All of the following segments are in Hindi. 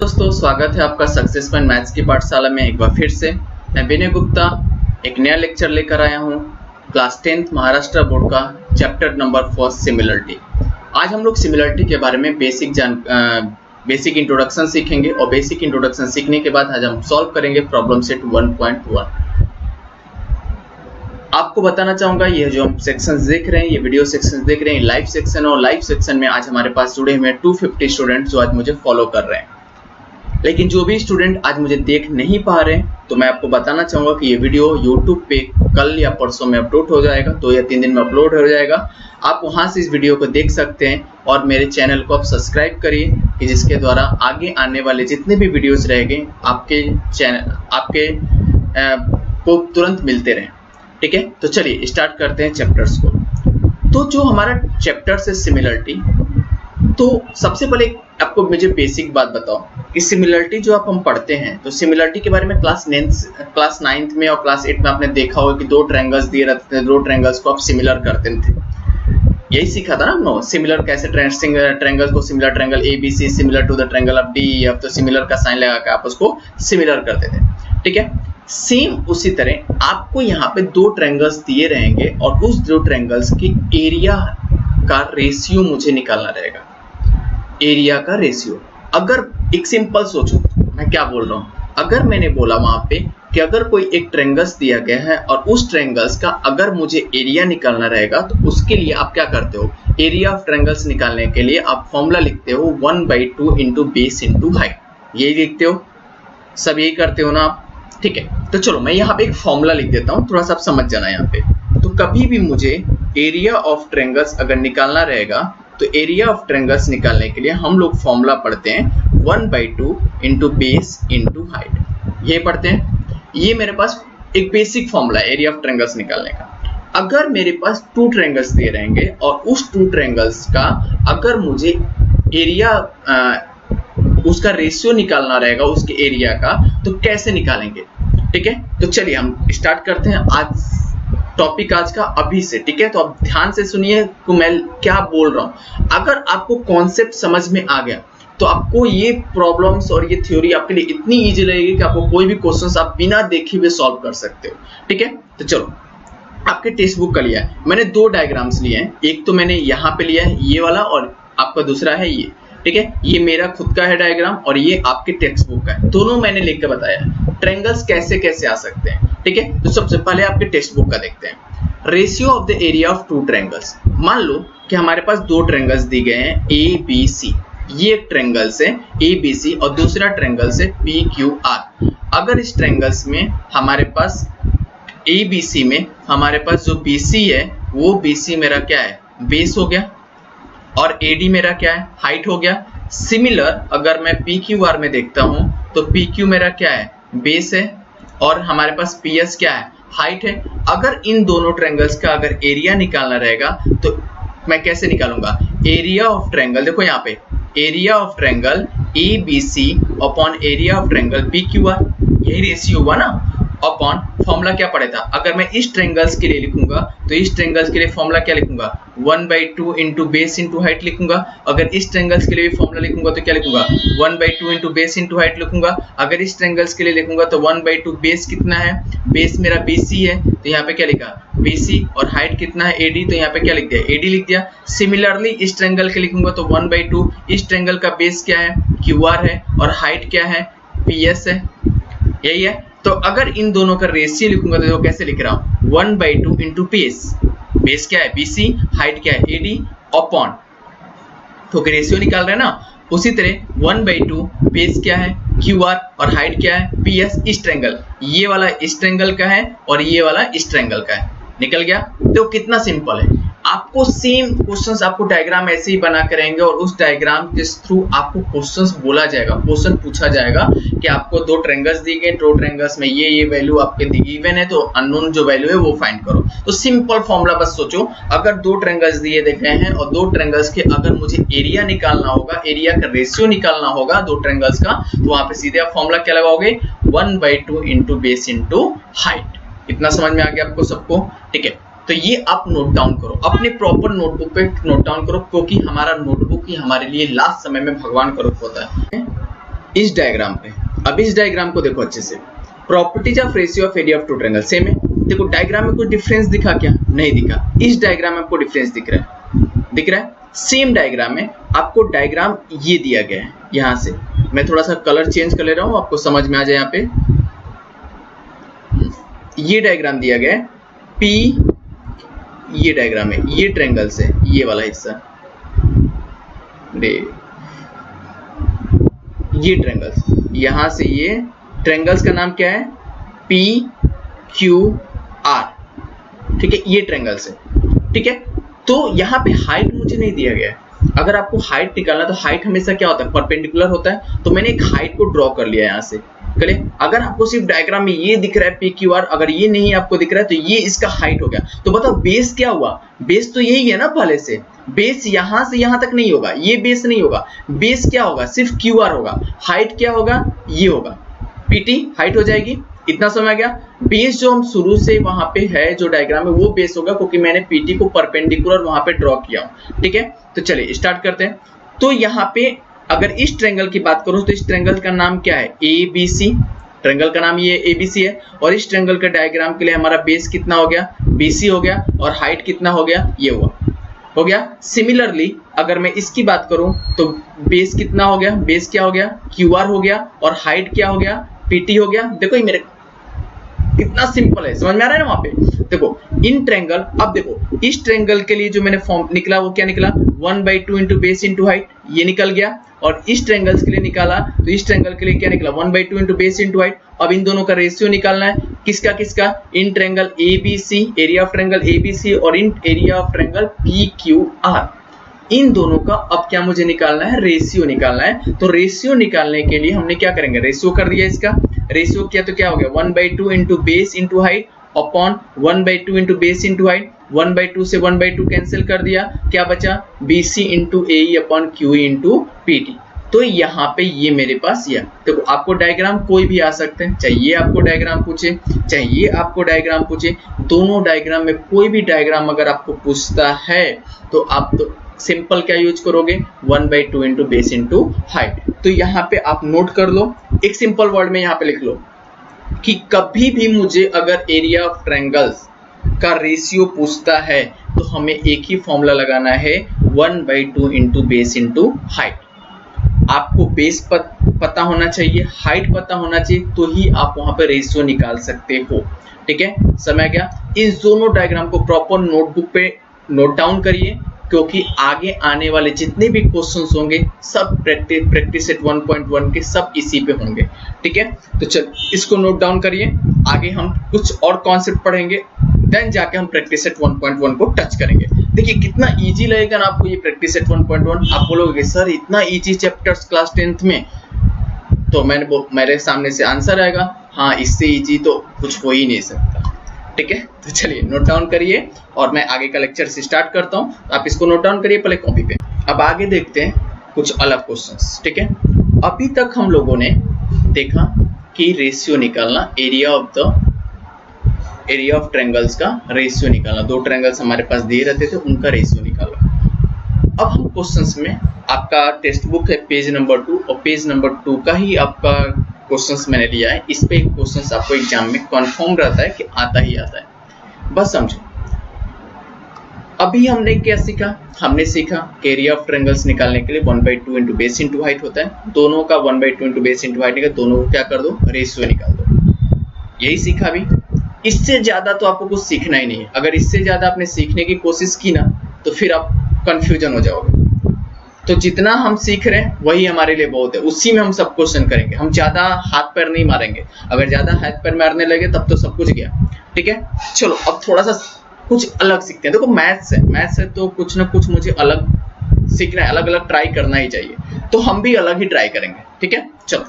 दोस्तों, स्वागत है आपका सक्सेस पॉइंट मैथ्स की पाठशाला में एक बार फिर से। मैं विनय गुप्ता एक नया लेक्चर लेकर आया हूँ क्लास 10th महाराष्ट्र बोर्ड का चैप्टर नंबर 4 सिमिलरिटी। आज हम लोग सिमिलरिटी के बारे में बेसिक इंट्रोडक्शन सीखेंगे और बेसिक इंट्रोडक्शन सीखने के बाद आज हम सॉल्व करेंगे प्रॉब्लम सेट 1.1। आपको बताना चाहूंगा ये जो हम सेक्शंस देख रहे हैं, ये वीडियो सेक्शंस देख रहे हैं, लाइव सेक्शन और लाइव सेक्शन में आज हमारे पास जुड़े हुए 250 स्टूडेंट जो आज मुझे फॉलो कर रहे हैं। लेकिन जो भी स्टूडेंट आज मुझे देख नहीं पा रहे हैं तो मैं आपको बताना चाहूंगा कि ये वीडियो YouTube पे कल या परसों में अपलोड हो जाएगा, 2 या 3 दिन में अपलोड हो जाएगा। आप वहां से इस वीडियो को देख सकते हैं और मेरे चैनल को आप सब्सक्राइब करिए कि जिसके द्वारा आगे आने वाले जितने भी वीडियोस रहेंगे आपके को तुरंत मिलते रहें। ठीक है, तो चलिए स्टार्ट करते हैं चैप्टर्स को। तो जो हमारा चैप्टर्स है सिमिलरिटी, तो सबसे पहले आपको मुझे बेसिक बात बताओ कि सिमिलरिटी जो हम पढ़ते हैं, तो सिमिलरिटी के बारे में क्लास 9th में और क्लास 8 में आपने देखा होगा कि 2 ट्रायंगल्स दिए रहते थे, 2 ट्रायंगल्स को आप सिमिलर करते थे। यही सीखा था ना हमने, सिमिलर कैसे ट्रायंगल्स को similar triangle ABC similar to the triangle of DEF, तो सिमिलर का साइन लगा के आप उसको सिमिलर करते थे। ठीक है, सेम उसी तरह आपको यहाँ पे 2 ट्रायंगल्स दिए रहेंगे और उस 2 ट्रायंगल्स की एरिया का रेशियो मुझे निकालना रहेगा। एरिया का रेशियो, अगर एक सिंपल सोचो मैं क्या बोल रहा हूँ, अगर मैंने बोला वहां पे कि अगर कोई एक ट्रायंगल्स दिया गया है और उस ट्रायंगल्स का अगर मुझे एरिया निकालना रहेगा तो उसके लिए आप क्या करते हो, एरिया ऑफ ट्रायंगल्स निकालने के लिए आप फॉर्मूला लिखते हो 1/2 इंटू बेस इंटू हाइट। यही लिखते हो, सब यही करते हो ना आप। ठीक है, तो चलो मैं यहाँ पे एक फॉर्मूला लिख देता हूँ, थोड़ा सा आप समझ जाना यहाँ पे। तो कभी भी मुझे एरिया ऑफ ट्रायंगल्स अगर निकालना रहेगा तो एरिया ऑफ ट्रायंगल्स निकालने के लिए हम लोग फॉर्मूला पढ़ते हैं 1/2 इंटू बेस इंटू हाइट। ये पढ़ते हैं, ये मेरे पास एक बेसिक फॉर्मूला है एरिया ऑफ ट्रायंगल्स निकालने का। अगर मेरे पास 2 ट्रायंगल्स दिए रहेंगे और उस 2 ट्रायंगल्स का अगर मुझे एरिया उसका रेशियो निकालना रहेगा उसके एरिया का, तो कैसे निकालेंगे। ठीक है, तो चलिए हम स्टार्ट करते हैं आज टॉपिक आज का अभी से। ठीक है, तो आप ध्यान से सुनिए कि मैं क्या बोल रहा हूं। अगर आपको कॉन्सेप्ट समझ में आ गया तो आपको ये प्रॉब्लम्स और ये थ्योरी आपके लिए इतनी इजी लगेगी कि आपको कोई भी क्वेश्चंस आप बिना देखे हुए सॉल्व कर सकते हो। ठीक है, तो चलो आपके टेक्स्ट बुक का लिया है मैंने 2 डायग्राम्स लिए हैं, एक तो मैंने यहाँ पे लिया है ये वाला और आपका दूसरा है ये। ठीक है, ये मेरा खुद का है डायग्राम और ये आपके टेक्स्ट बुक का है, दोनों मैंने लिख के बताया ट्रायंगल्स कैसे कैसे आ सकते हैं। ठीक है, तो सबसे पहले आपके टेक्स्ट बुक का देखते हैं। Ratio of the area of 2 triangles. मान लो कि हमारे पास 2 ट्रायंगल्स दी गए हैं ABC, ये एक ट्रायंगल्स है ABC और दूसरा ट्रायंगल्स है PQR। अगर इस ट्रायंगल्स में हमारे पास ABC में हमारे पास जो BC है वो BC मेरा क्या है, बेस हो गया, और AD मेरा क्या है, हाइट हो गया। सिमिलर अगर मैं PQR में देखता हूं तो PQ मेरा क्या है, बेस है, और हमारे पास PS क्या है, हाइट है। अगर इन दोनों ट्रायंगल्स का अगर एरिया निकालना रहेगा तो मैं कैसे निकालूंगा, एरिया ऑफ ट्रायंगल, देखो यहाँ पे area of triangle ABC upon area of triangle PQR, यही रेशियो हुआ ना, अपॉन फॉर्मूला क्या पड़े था। अगर मैं इस ट्रायंगल्स के लिए लिखूंगा तो इस ट्रायंगल्स के लिए फॉर्मूला क्या लिखूंगा, 1/2 इंटू बेस इंटू हाइट लिखूंगा। अगर इस ट्रायंगल्स के लिए भी फॉर्मूला लिखूंगा तो क्या लिखूंगा, 1/2 इंटू बेस इंटू हाइट लिखूंगा। अगर इस ट्रायंगल्स के लिए लिखूंगा तो 1/2 बेस कितना है, बेस मेरा BC है तो यहाँ पे क्या लिखा BC, और हाइट कितना है AD, तो यहाँ पे क्या लिख दिया AD लिख दिया। सिमिलरली इस ट्रायंगल के लिखूंगा तो 1/2, इस ट्रायंगल का बेस क्या है QR है और हाइट क्या है PS है, यही है। तो अगर इन दोनों का रेशियो लिखूंगा तो कैसे लिख रहा हूं, 1/2 इंटू बेस, बेस क्या है BC, हाइट क्या है AD, अपॉन, तो रेशियो निकाल रहे हैं ना, उसी तरह 1/2 बेस क्या है QR और हाइट क्या है PS। इस ट्रायंगल, ये वाला इस ट्रायंगल का है और ये वाला इस ट्रायंगल का है, निकल गया। तो कितना सिंपल है, आपको सेम क्वेश्चंस आपको डायग्राम ऐसे ही बना के रहेंगे और उस डायग्राम के थ्रू आपको क्वेश्चंस बोला जाएगा, क्वेश्चन पूछा जाएगा कि आपको 2 ट्रायंगल्स दी गए, 2 ट्रायंगल्स में ये वैल्यू आपके गिवन है तो अननोन जो वैल्यू है वो फाइंड करो। तो सिंपल फॉर्मूला बस सोचो, अगर 2 ट्रायंगल्स दिए गए हैं और 2 ट्रायंगल्स के अगर मुझे एरिया निकालना होगा, एरिया का रेशियो निकालना होगा 2 ट्रायंगल्स का, तो वहां पे सीधे आप फॉर्मूला क्या लगाओगे, 1/2 इंटू बेस इंटू हाइट। इतना समझ में आ गया आपको सबको। ठीक है, तो ये आप नोट डाउन करो, अपने प्रॉपर नोटबुक पे नोट डाउन करो, क्योंकि हमारा नोटबुक ही हमारे लिए लास्ट समय में भगवान का रूप होता है। इस डायग्राम पे, अब इस डायग्राम को देखो अच्छे से, properties of ratio of area of two triangle same है। देखो डायग्राम में कोई डिफरेंस दिखा क्या? नहीं दिखा। इस डायग्राम में आपको डिफरेंस दिख रहा है, दिख रहा है? सेम डायग्राम में आपको डायग्राम ये दिया गया है। यहां से मैं थोड़ा सा कलर चेंज कर ले रहा हूं, आपको समझ में आ जाए। यहाँ पे ये डायग्राम दिया गया है P, ये डायग्राम है, ये ट्रायंगल से ये वाला हिस्सा, ये ट्रायंगल्स, यहां से ये ट्रायंगल्स का नाम क्या है? P Q R, ठीक है, ये ट्रायंगल्स है, ठीक है। तो यहाँ पे हाइट मुझे नहीं दिया गया है। अगर आपको हाइट निकालना तो हाइट हमेशा क्या होता है? परपेंडिकुलर होता है। तो मैंने एक हाइट को ड्रॉ कर लिया यहाँ से, करिए। अगर आपको सिर्फ डायग्राम में ये दिख रहा है P Q R, अगर ये नहीं आपको दिख रहा है तो ये इसका हाइट हो गया। तो बताओ बेस क्या हुआ? बेस तो यही है ना पहले से। बेस यहां से यहां तक नहीं होगा, ये बेस नहीं होगा। बेस क्या होगा? सिर्फ QR होगा। हाइट क्या होगा? ये होगा, PT हाइट हो जाएगी। इतना समझ गया? बेस जो हम शुरू से वहां पे है जो डायग्राम है वो बेस होगा, क्योंकि मैंने PT को परपेंडिकुलर वहां पे ड्रॉ किया हूं, ठीक है। तो चलिए स्टार्ट करते हैं। तो यहाँ पे अगर इस ट्रायंगल की बात करूं तो इस ट्रायंगल का नाम क्या है? ABC। ट्रायंगल का नाम ये ABC है, और इस ट्रायंगल का डायग्राम के लिए हमारा बेस कितना हो गया? BC हो गया, और हाइट कितना हो गया? ये हुआ, हो गया। सिमिलरली अगर मैं इसकी बात करूं तो बेस कितना हो गया? बेस क्या हो गया? QR हो गया, और हाइट क्या हो गया? PT हो गया। देखो ये मेरे कितना सिंपल है, समझ में आ रहा है ना? वहां पे देखो इन ट्रायंगल, अब देखो इस ट्रायंगल के लिए जो मैंने फॉर्म निकला वो क्या निकला? 1/2 इंटू बेस इंटू हाइट, ये निकल गया। और इस ट्रायंगल्स के लिए निकाला तो इस ट्रायंगल के लिए क्या निकला? 1/2 इंटू बेस इंटू हाइट। अब इन दोनों का रेशियो निकालना है, किसका किसका? इन triangle ABC, area of triangle ABC, और इन एरिया ऑफ ट्रायंगल PQR, इन दोनों का अब क्या मुझे निकालना है? रेशियो निकालना है। तो रेशियो निकालने के लिए हमने क्या करेंगे? रेशियो कर दिया, इसका रेशियो किया तो क्या हो गया? 1/2 into base into height upon 1/2 into base into height. 1/2 से 1/2 कैंसिल कर दिया, क्या बचा? BC into AE upon QE into PT। तो यहाँ पे ये मेरे पास ये देखो, आपको डायग्राम कोई भी आ सकते हैं, चाहे ये आपको डायग्राम पूछे, चाहे ये आपको डायग्राम पूछे, दोनों डायग्राम में कोई भी डायग्राम अगर आपको पूछता है तो आप तो सिंपल क्या यूज करोगे? 1/2 इंटू बेस इंटू हाइट। तो यहाँ पे आप नोट कर लो, एक सिंपल वर्ड में यहाँ पे लिख लो कि कभी भी मुझे अगर एरिया ऑफ ट्रायंगल्स का रेशियो पूछता है तो हमें एक ही फॉर्मूला लगाना है, 1/2 इंटू बेस इंटू हाइट। आपको बेस पता होना चाहिए, हाइट पता होना चाहिए, तो ही आप वहां पे रेशियो निकाल सकते हो, ठीक है। समझ गया? इन दोनों डायग्राम को प्रॉपर नोटबुक पे नोट डाउन करिए, क्योंकि आगे आने वाले जितने भी क्वेश्चंस होंगे सब प्रैक्टिस सेट 1.1 के सब इसी पे होंगे, ठीक है। तो चल इसको नोट डाउन करिए, आगे हम कुछ और कॉन्सेप्ट पढ़ेंगे, देन जाके हम प्रैक्टिस सेट 1.1 को टच करेंगे। देखिए कितना इजी लगेगा ना आपको ये प्रैक्टिस सेट 1.1। आप बोलोगे सर इतना इजी चैप्टर्स क्लास 10th में, तो मेरे सामने से आंसर आएगा, हाँ इससे इजी तो कुछ हो ही नहीं सकता, ठीक है। तो चलिए नोट डाउन करिए और मैं आगे का लेक्चर से स्टार्ट करता हूँ। आप इसको नोट डाउन करिए पहले कॉपी पे। अब आगे देखते हैं कुछ अलग क्वेश्चंस, ठीक है। अभी तक हम लोगों ने देखा कि रेशियो निकालना, एरिया ऑफ ट्रायंगल्स का रेशियो निकालना, दो ट्रायंगल्स हमारे पास दिए रहते थे उनका रेशियो निकालना। अब हम क्वेश्चंस में, आपका टेक्स्ट बुक है पेज नंबर 2 और पेज नंबर 2 का ही आपका क्वेश्चंस मैंने लिया है। इस पे क्वेश्चंस आपको एग्जाम में कंफर्म रहता है कि आता ही आता है, बस समझो। अभी हमने क्या सीखा? हमने सीखा कि एरिया ऑफ ट्रायंगल्स निकालने के लिए 1/2 इंटू बेस इंटू हाइट होता है। दोनों का 1/2 इंटू बेस इंटू हाइट है, दोनों को क्या कर दो? रेशियो निकाल दो। यही सीखा अभी, इससे ज्यादा तो आपको कुछ सीखना ही नहीं है। अगर इससे ज्यादा आपने सीखने की कोशिश की ना तो फिर आप कंफ्यूजन हो जाओगे। तो जितना हम सीख रहे हैं वही हमारे लिए बहुत है, उसी में हम सब क्वेश्चन करेंगे। हम ज्यादा हाथ पैर नहीं मारेंगे, अगर ज्यादा हाथ पैर मारने लगे तब तो सब कुछ गया, ठीक है। चलो अब थोड़ा सा कुछ अलग सीखते हैं। देखो मैथ्स है तो कुछ ना कुछ मुझे अलग सीखना है, अलग अलग ट्राई करना ही चाहिए, तो हम भी अलग ही ट्राई करेंगे, ठीक है। चलो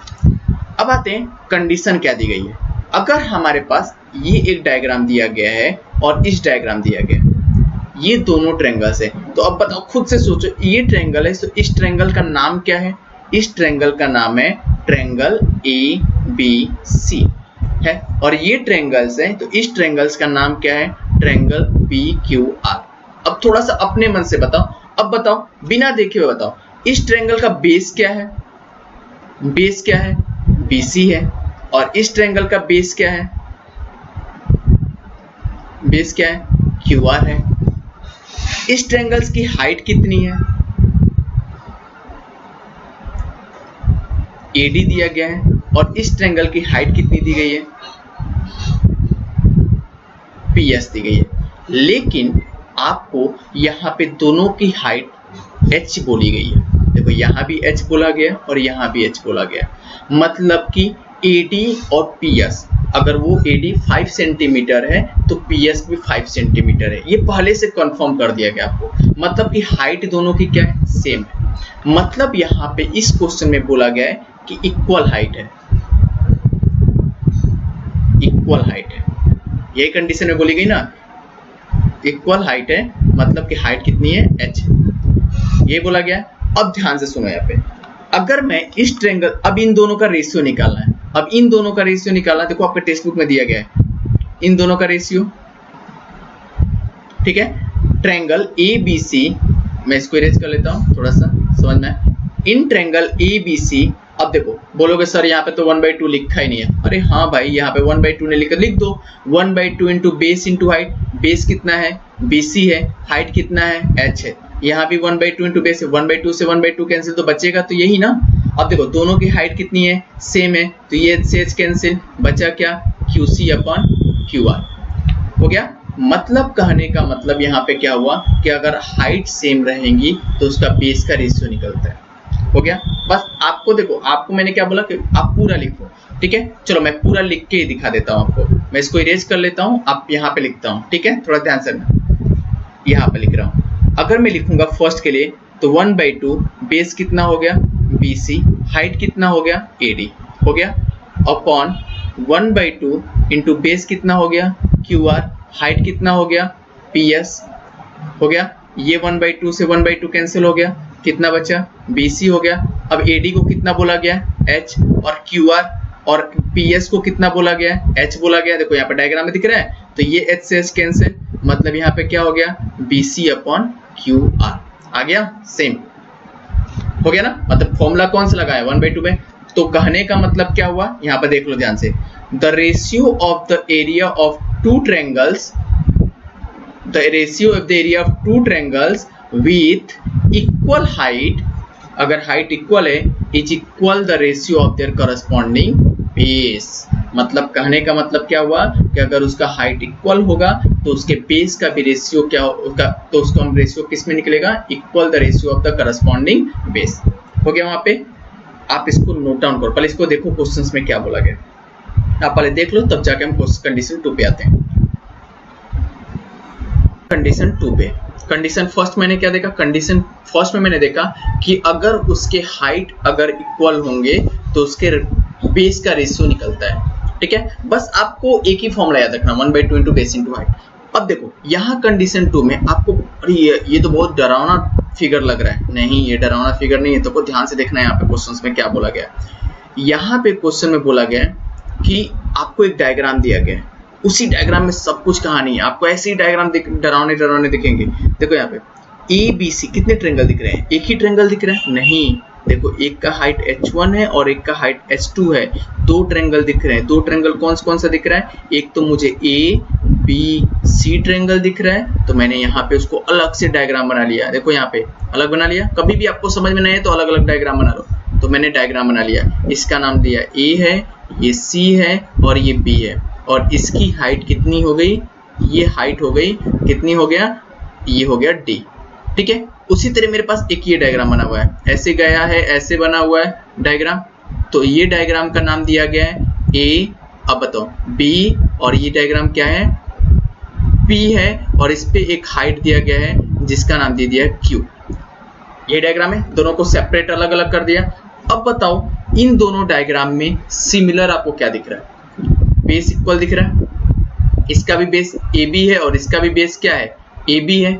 अब आते हैं, कंडीशन क्या दी गई है। अगर हमारे पास ये एक डायग्राम दिया गया है और इस डायग्राम दिया गया है, ये दोनों ट्रायंगल्स है, तो अब बताओ, खुद से सोचो, ये ट्रायंगल है तो इस ट्रायंगल का नाम क्या है? इस ट्रायंगल का नाम है ट्रायंगल ABC है, और ये ट्रायंगल्स है तो इस ट्रायंगल्स का नाम क्या है? Triangle PQR। अब थोड़ा सा अपने मन से बताओ, अब बताओ बिना देखे हुए बताओ, इस ट्रायंगल का बेस क्या है? बेस क्या है, BC है, और इस ट्रायंगल का बेस क्या है, बेस क्या है, QR है। इस ट्रायंगल्स की हाइट कितनी है, AD दिया गया है, और इस ट्रायंगल की हाइट कितनी दी गई है, PS दी गई है। लेकिन आपको यहाँ पे दोनों की हाइट H बोली गई है। देखो यहाँ भी H बोला गया और यहाँ भी H बोला गया, मतलब कि AD और PS, अगर वो AD 5 सेंटीमीटर है तो PS भी 5 सेंटीमीटर है। ये पहले से कंफर्म कर दिया गया आपको, मतलब कि हाइट दोनों की क्या है, सेम है। मतलब यहाँ पे इस क्वेश्चन में बोला गया है कि इक्वल हाइट है, इक्वल हाइट है। यही कंडीशन में बोली गई ना, इक्वल हाइट है, मतलब कि हाइट कितनी है, H, ये बोला गया। अब ध्यान से सुनो यहाँ पे, अगर मैं इस ट्रायंगल, अब इन दोनों का रेशियो निकालना है, अब इन दोनों का रेशियो निकालना, देखो आपके टेक्स्ट बुक में दिया गया है इन दोनों का रेशियो, ठीक है। ट्रायंगल ABC, मैं इसको इरेज कर लेता हूँ थोड़ा सा समझ में। इन ट्रायंगल ABC, अब देखो बोलोगे सर यहाँ पे तो 1/2 लिखा ही नहीं है। अरे हाँ भाई, यहाँ पे 1/2 ने लिख दो, 1/2 into base into height. Base कितना है, BC है, हाइट कितना है, H है। यहाँ भी 1/2 इंटू बेस है, 1/2 से 1/2 कैंसिल, तो बचेगा तो यही ना। अब देखो दोनों की हाइट कितनी है, सेम है, तो ये से H कैंसिल, बचा क्या, QC अपॉन QR हो गया। मतलब कहने का मतलब यहाँ पे क्या हुआ कि अगर हाइट सेम रहेंगी तो उसका बेस का रेशियो निकलता है, हो गया। बस आपको देखो, आपको मैंने क्या बोला कि आप पूरा लिखो, ठीक है। चलो मैं पूरा लिख के ही दिखा देता हूँ आपको, मैं इसको इरेज कर लेता हूँ, आप यहाँ पे लिखता हूँ, ठीक है। थोड़ा ध्यान से, यहाँ पे लिख रहा हूँ। अगर मैं लिखूंगा फर्स्ट के लिए तो 1/2 बेस कितना हो गया, BC, हाइट कितना हो गया, AD हो गया, अपॉन 1/2 इंटू बेस कितना हो गया, QR, हाइट कितना हो गया, PS हो गया। ये 1/2 से 1/2 कैंसिल हो गया, कितना बचा, BC हो गया। अब AD को कितना बोला गया, H, और QR और PS को कितना बोला गया, H बोला गया। देखो यहाँ पे डायग्राम में दिख रहा है, तो ये H से H कैंसिल, मतलब यहाँ पे क्या हो गया, BC अपॉन QR आ गया, सेम हो गया ना। मतलब फॉर्मूला कौन सा लगा है, 1/2 में। तो कहने का मतलब क्या हुआ, यहाँ पे देख लो ध्यान से, the ratio of the area of two triangles, the ratio of the area of two triangles with equal height, अगर हाइट इक्वल है, is equal the ratio of their corresponding base. मतलब कहने का मतलब क्या हुआ कि अगर उसका हाइट इक्वल होगा तो उसके बेस का भी रेशियो क्या होगा, तो उसका रेशियो किस में निकलेगा, equal the ratio of the corresponding base हो गया। वहां पे आप इसको नोट डाउन करो, पहले इसको देखो क्वेश्चंस में क्या बोला गया, आप पहले देख लो, तब जाके हम कंडीशन 2 पे आते हैं। कंडीशन 2 पे, कंडीशन फर्स्ट मैंने क्या देखा, कंडीशन फर्स्ट में मैंने देखा कि अगर उसके हाइट अगर इक्वल होंगे तो उसके बेस का रेशियो निकलता है, ठीक है। बस आपको एक ही फॉर्मूला याद रखना, 1/2 इंटू बेस इंटू हाइट। अब देखो यहाँ कंडीशन 2 में आपको, अरे ये तो बहुत डरावना फिगर लग रहा है, नहीं ये डरावना फिगर नहीं है, तो ध्यान से देखना है यहाँ पे क्वेश्चंस में क्या बोला गया। यहाँ पे क्वेश्चन में बोला गया कि आपको एक डायग्राम दिया गया है, उसी डायग्राम में सब कुछ कहानी है, आपको ऐसे ही डायग्राम डरावने दिखेंगे। देखो यहाँ पे ABC कितने ट्रायंगल दिख रहे हैं, एक ही ट्रायंगल दिख रहा है, नहीं, देखो एक का हाइट H1 है और एक का हाइट H2 है, 2 ट्रायंगल दिख रहे हैं। 2 ट्रायंगल कौन सा दिख रहा है, एक तो मुझे ABC ट्रायंगल दिख रहा है, तो मैंने यहाँ पे उसको अलग से डायग्राम बना लिया। देखो यहाँ पे अलग बना लिया, कभी भी आपको समझ में नहीं है तो अलग अलग डायग्राम बना लो। तो मैंने डायग्राम बना लिया, इसका नाम दिया A है, ये C है और ये B है, और इसकी हाइट कितनी हो गई, ये हाइट हो गई, कितनी हो गया, ये हो गया D, ठीक है। उसी तरह मेरे पास एक ये डायग्राम बना हुआ है, ऐसे गया है, ऐसे बना हुआ है डायग्राम, तो ये डायग्राम का नाम दिया गया है A, अब बताओ B, और ये डायग्राम क्या है, P है, और इस पे एक हाइट दिया गया है जिसका नाम दे दिया है Q। ये डायग्राम है, दोनों को सेपरेट अलग अलग कर दिया। अब बताओ इन दोनों डायग्राम में सिमिलर आपको क्या दिख रहा है, बेस इक्वल दिख रहा है, इसका भी बेस AB है और इसका भी बेस क्या है, AB है,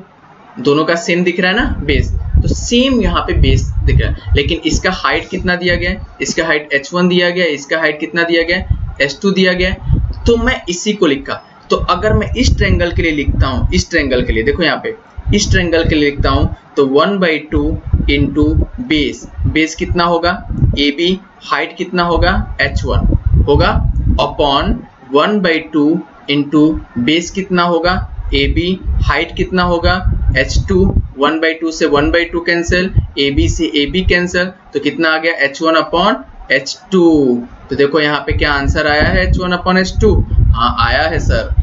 दोनों का सेम दिख रहा है ना बेस, तो सेम यहाँ पे बेस दिख रहा है। लेकिन इसका हाइट कितना दिया गया है, इसका हाइट H1 दिया गया है, इसका हाइट कितना दिया गया है, H2 दिया गया है, तो मैं इसी को लिखा। तो अगर मैं इस ट्रायंगल के लिए लिखता हूँ, इस ट्रायंगल के लिए देखो यहाँ पे, इस ट्रायंगल के लिए लिखता हूँ तो 1/2 इंटू बेस, बेस कितना होगा ए बी, हाइट कितना होगा h1 होगा अपॉन 1/2 इंटू बेस कितना होगा ए बी, हाइट कितना होगा h2, 1/2 से 1/2 कैंसिल, ए बी से ए बी कैंसिल, तो कितना आ गया h1 अपॉन h2। तो देखो यहाँ पे क्या आंसर आया है h1 अपॉन h2। हाँ आया है सर,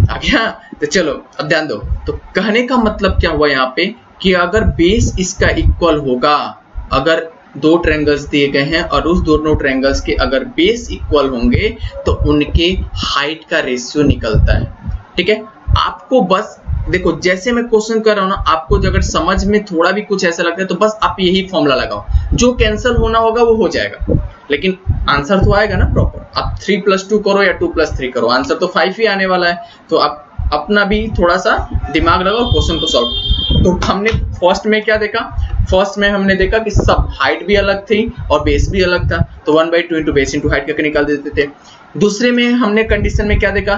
आ गया। तो चलो अब ध्यान दो, तो कहने का मतलब क्या हुआ यहाँ पे कि अगर बेस इसका इक्वल होगा, अगर दो ट्रायंगल्स दिए गए हैं और उस दोनों ट्रायंगल्स के अगर बेस इक्वल होंगे तो उनके हाइट का रेशियो निकलता है। ठीक है, आपको बस देखो जैसे मैं क्वेश्चन कर रहा हूं ना, आपको अगर समझ में थोड़ा भी कुछ ऐसा लगता है तो बस आप यही फॉर्मूला लगाओ, जो कैंसिल होना होगा वो हो जाएगा, लेकिन आंसर तो आएगा ना प्रॉपर। आप 3+2 करो या 2+3 करो, आंसर तो 5 ही आने वाला है। तो आप अपना भी थोड़ा सा दिमाग लगाओ क्वेश्चन को सॉल्व। तो हमने फर्स्ट में क्या देखा, फर्स्ट में हमने देखा कि सब हाइट भी अलग थी और बेस भी अलग था, तो 1/2 इंटू बेस इंटू हाइट करके निकाल देते थे। दूसरे में हमने कंडीशन में क्या देखा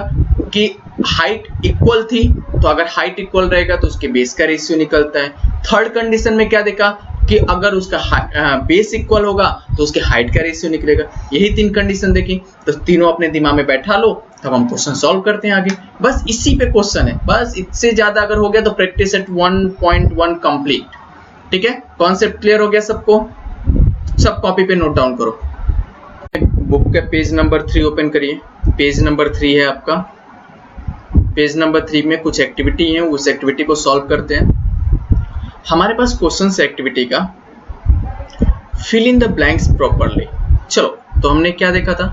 कि हाइट इक्वल थी, तो अगर हाइट इक्वल रहेगा तो उसके बेस का रेशियो निकलता है। थर्ड कंडीशन में क्या देखा कि अगर उसका बेस इक्वल होगा तो उसके हाइट का रेशियो निकलेगा। यही 3 कंडीशन देखी, तो तीनों अपने दिमाग में बैठा लो, तब हम क्वेश्चन सॉल्व करते हैं आगे। बस इसी पे क्वेश्चन है, बस इससे ज्यादा अगर हो गया तो प्रैक्टिस एट 1.1 कंप्लीट। ठीक है, कॉन्सेप्ट क्लियर हो गया सबको? सब कॉपी पे नोट डाउन करो। बुक का पेज नंबर 3 ओपन करिए। पेज नंबर 3 है आपका। पेज नंबर 3 में कुछ एक्टिविटी है, उस एक्टिविटी को सॉल्व करते हैं। हमारे पास क्वेश्चन है एक्टिविटी का, fill in the blanks properly. चलो, तो हमने क्या देखा था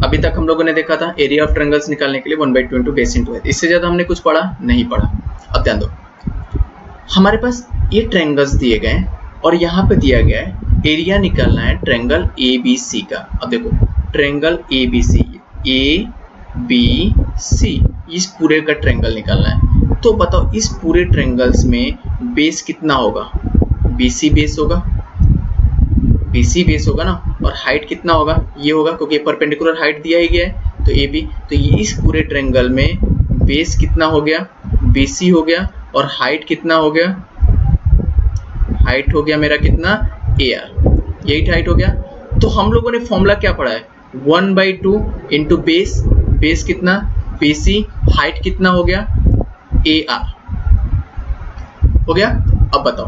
अभी तक? हम लोगों ने देखा था एरिया ऑफ ट्रायंगल्स निकालने के लिए 1/2 इंटू बेस इंटू हाइट। इससे ज्यादा हमने कुछ पढ़ा नहीं पढ़ा। अब ध्यान दो, हमारे पास ये ट्रायंगल्स दिए गए और यहाँ पे दिया गया है एरिया निकालना है ट्रायंगल ABC का। अब देखो ट्रायंगल ABC, ABC इस पूरे का ट्रायंगल निकालना है। तो बताओ इस पूरे ट्रायंगल्स में बेस कितना होगा? BC बेस होगा, BC बेस होगा ना, और हाइट कितना होगा? ये होगा, क्योंकि परपेंडिकुलर हाइट दिया ही गया है, तो AB। तो ये इस पूरे ट्रायंगल में बेस कितना हो गया? BC हो गया, और हाइट कितना हो गया? हाइट हो गया मेरा कितना? AR। यही हाइट हो गया। तो हम लोगों ने फॉर्मूला क्या पढ़ा है? 1/2 इंटू बेस, बेस कितना? BC, हाइट कितना हो गया? AR हो गया। अब बताओ,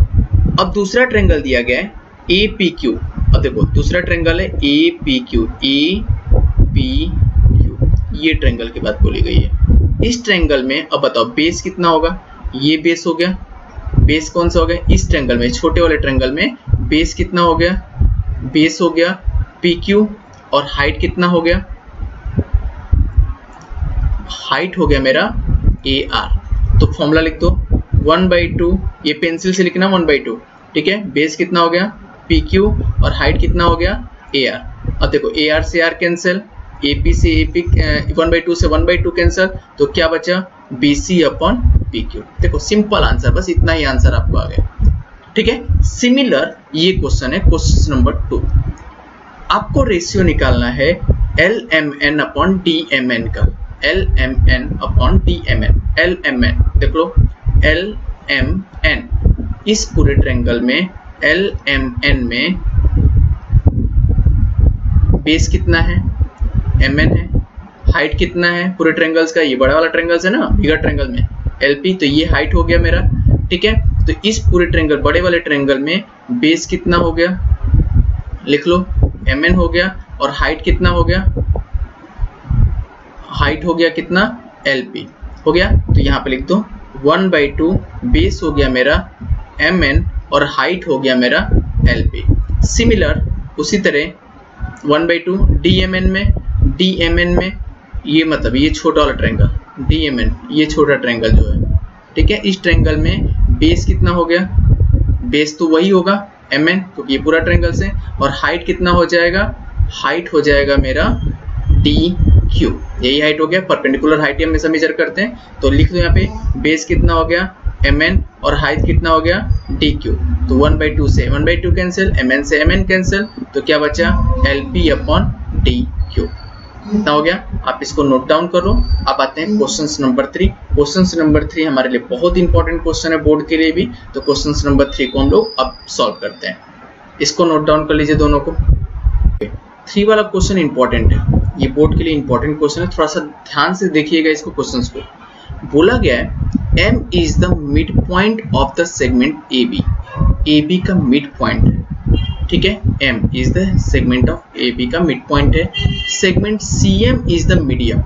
अब दूसरा ट्रायंगल दिया गया है APQ। अब देखो दूसरा ट्रायंगल है APQ, ये ट्रायंगल की बात बोली गई है। इस ट्रायंगल में अब बताओ बेस कितना होगा? ये बेस हो गया। बेस कौन सा हो गया? इस ट्रायंगल में, छोटे वाले ट्रायंगल में बेस कितना हो गया? बेस हो गया PQ, और हाइट कितना हो गया? हाइट हो गया मेरा AR। तो फॉर्मूला लिख दो 1/2, ये पेंसिल से लिखना 1/2। ठीक है, बेस कितना हो गया? PQ, और हाइट कितना हो गया? AR। अब देखो AR से AR कैंसिल, AP से AP 1/2 से 1/2 कैंसिल, तो क्या बचा? BC upon PQ। देखो सिंपल आंसर, बस इतना ही आंसर आपको आ गया। ठीक है, सिमिलर ये क्वेश्चन है, क्वेश्चन नंबर 2। आपको रेशियो निकालना है LMN अपॉन DMN का। LMN अपॉन DMN, LMN देख लो, LMN इस पूरे ट्रायंगल में LMN में बेस कितना है? MN है। हाइट कितना है पूरे ट्रायंगल्स का? ये बड़ा वाला ट्रायंगल्स है ना, बिगर ट्रायंगल में LP, तो ये हाइट हो गया मेरा। ठीक है, तो इस पूरे ट्रायंगल, बड़े वाले ट्रायंगल में बेस कितना हो गया? लिख लो MN हो गया, और हाइट कितना हो गया? हाइट हो गया कितना? LP हो गया। तो यहाँ पे लिख दो 1/2, बेस हो गया मेरा MN, और हाइट हो गया मेरा LP। सिमिलर उसी तरह 1/2 DMN में ये मतलब ये छोटा वाला ट्रायंगल DMN, ये छोटा ट्रायंगल जो है, ठीक है, इस ट्रायंगल में बेस कितना हो गया? बेस तो वही होगा MN, क्योंकि ये पूरा ट्रायंगल से, और हाइट कितना हो जाएगा? हाइट हो जाएगा मेरा DQ। यही हाइट हो गया, परपेंडिकुलर हाइट हम हमेशा मेजर करते हैं। तो लिख दो यहाँ पे बेस कितना हो गया? MN, और हाइट कितना हो गया? DQ। तो 1/2 से 1/2 कैंसिल, MN से MN कैंसिल, तो क्या बचा? LP upon DQ। इतना हो गया। आप इसको नोट डाउन करो। अब आते हैं क्वेश्चन नंबर 3। क्वेश्चन नंबर 3 हमारे लिए बहुत इंपॉर्टेंट क्वेश्चन है बोर्ड के लिए भी, तो क्वेश्चन नंबर 3 को हम लोग अब सॉल्व करते हैं। इसको नोट डाउन कर लीजिए दोनों को। 3 वाला क्वेश्चन इंपॉर्टेंट है, ये बोर्ड के लिए इंपॉर्टेंट क्वेश्चन है, थोड़ा सा ध्यान से देखिएगा इसको। क्वेश्चंस को बोला गया है M is the mid point of the segment AB, AB का मिड पॉइंट है, ठीक है। M is the segment of AB का मिड पॉइंट है। Segment CM is the medium,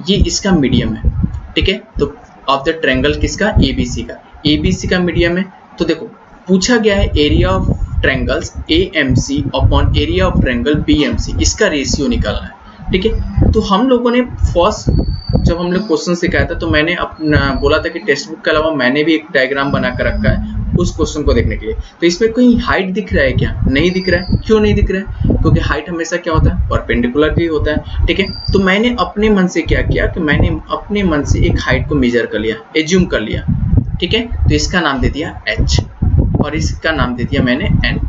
ये इसका मीडियम है, ठीक है। तो ऑफ द ट्रायंगल किसका, ABC का, ABC का मीडियम है। तो देखो पूछा गया है area of triangles AMC upon area of triangle BMC, इसका रेशियो निकालना है, ठीक है। तो हम लोगों ने फर्स्ट जब हम लोग क्वेश्चन सिखाया था तो मैंने अपना बोला था कि टेक्स्ट बुक के अलावा मैंने भी एक डायग्राम बना कर रखा है उस क्वेश्चन को देखने के लिए। तो इसमें कहीं हाइट दिख रहा है क्या, नहीं दिख रहा है। क्यों नहीं दिख रहा है, क्योंकि हाइट हमेशा क्या होता है, परपेंडिकुलरली होता है, ठीक है। तो मैंने अपने मन से क्या किया कि मैंने अपने मन से एक हाइट को मेजर कर लिया, एज्यूम कर लिया, ठीक है। तो इसका नाम दे दिया h और इसका नाम दे दिया मैंने n,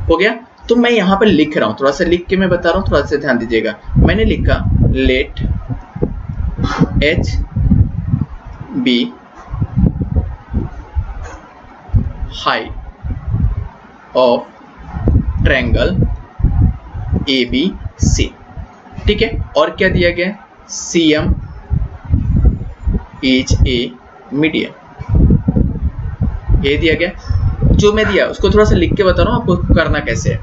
हो गया। तो मैं यहाँ पर लिख रहा हूँ, थोड़ा सा लिख के मैं बता रहा हूँ, थोड़ा सा ध्यान दीजिएगा। मैंने लिखा let h be height of triangle ABC, ठीक है। और क्या दिया गया, CM is a medium, ये दिया गया। जो मैं दिया उसको थोड़ा सा लिख के बता रहा हूँ आपको करना कैसे है।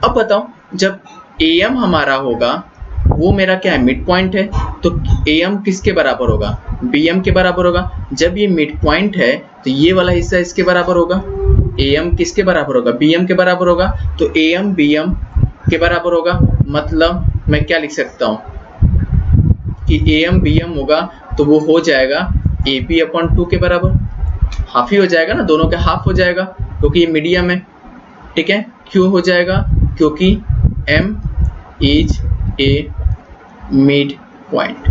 अब बताओ, जब AM हमारा होगा वो मेरा क्या है, मिड पॉइंट है, तो AM किसके बराबर होगा, BM के बराबर होगा। जब ये मिड पॉइंट है तो ये वाला हिस्सा इसके बराबर होगा, AM किसके बराबर होगा, BM के बराबर होगा। तो AM BM के बराबर होगा, मतलब मैं क्या लिख सकता हूँ कि AM BM होगा तो वो हो जाएगा AB अपॉन 2 के बराबर, हाफ ही हो जाएगा ना, दोनों के हाफ हो जाएगा क्योंकि ये मीडियम है, ठीक है। क्यों हो जाएगा, क्योंकि M is a mid point,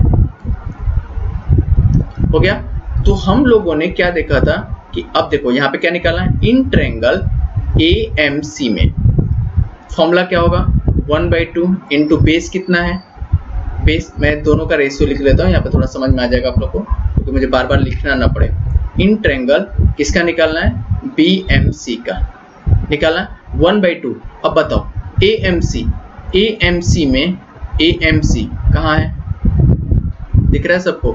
हो गया। तो हम लोगों ने क्या देखा था कि अब देखो यहाँ पे क्या निकालना है, इन ट्रायंगल AMC में फॉर्मूला क्या होगा, 1/2 इंटू बेस कितना है, बेस मैं दोनों का रेशियो लिख लेता हूँ, यहाँ पे थोड़ा समझ में आ जाएगा आप लोग को क्योंकि मुझे बार बार लिखना ना पड़े। इन ट्रायंगल किसका निकालना है, BMC का निकालना है 1/2। अब बताओ AMC में AMC कहाँ है, दिख रहा है सबको,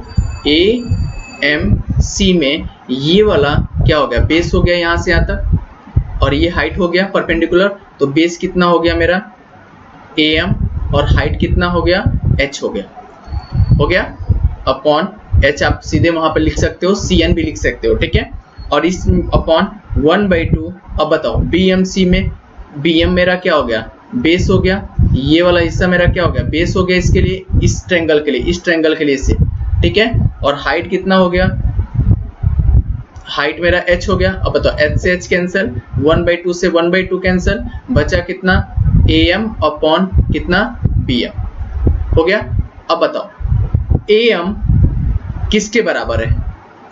AMC में ये वाला क्या हो गया, बेस हो गया यहाँ से यहाँ तक, और ये हाइट हो गया परपेंडिकुलर। तो बेस कितना हो गया मेरा AM और हाइट कितना हो गया, h हो गया अपॉन h, आप सीधे वहां पर लिख सकते हो, CN भी लिख सकते हो, ठीक है। और इस अपॉन 1/2। अब बताओ BMC में BM मेरा क्या हो गया, बेस हो गया, ये वाला हिस्सा मेरा क्या हो गया, बेस हो गया इसके लिए, इस ट्रायंगल के लिए, इस ट्रायंगल के लिए से, ठीक है। और हाइट कितना हो गया, हाइट मेरा h हो गया। अब बताओ h से h कैंसिल, 1/2 से 1/2 कैंसिल, बचा कितना AM अपॉन कितना BM, हो गया। अब बताओ AM किसके बराबर है,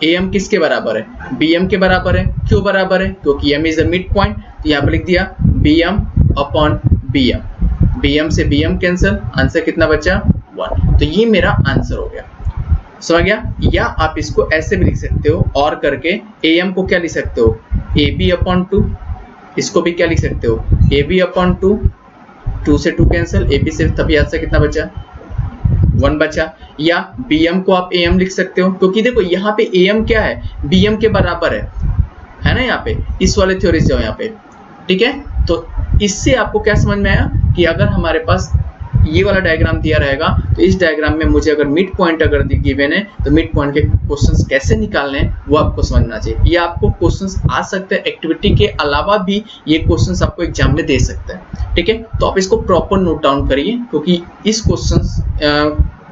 AM किसके बराबर है, BM के बराबर है। क्यों बराबर है, क्योंकि M is a mid point. तो यहाँ पर लिख दिया BM अपॉन BM, BM से BM कैंसिल, आंसर कितना बचा 1। तो ये मेरा आंसर हो गया, समझ गया। या आप इसको ऐसे भी लिख सकते हो, और करके AM को क्या लिख सकते हो, AB अपॉन 2, इसको भी क्या लिख सकते हो, AB अपॉन 2, 2 से 2 कैंसिल, AB से तभी आंसर कितना बचा 1 बचा। या BM को आप AM लिख सकते हो, क्योंकि देखो यहाँ पे AM क्या है, BM के बराबर है ना। यहाँ पे इस वाले थ्योरी से यहाँ पे, ठीक है। तो इससे आपको क्या समझ में आया कि अगर हमारे पास ये वाला डायग्राम दिया रहेगा तो इस डायग्राम में मुझे अगर मिड पॉइंट अगर गिवन है तो मिड पॉइंट के क्वेश्चंस कैसे निकालने हैं वो आपको समझना चाहिए। ये आपको क्वेश्चंस आ सकते हैं, एक्टिविटी के अलावा भी ये क्वेश्चंस आपको एग्जाम में दे सकते हैं, ठीक है। तो आप इसको प्रॉपर नोट डाउन करिए क्योंकि इस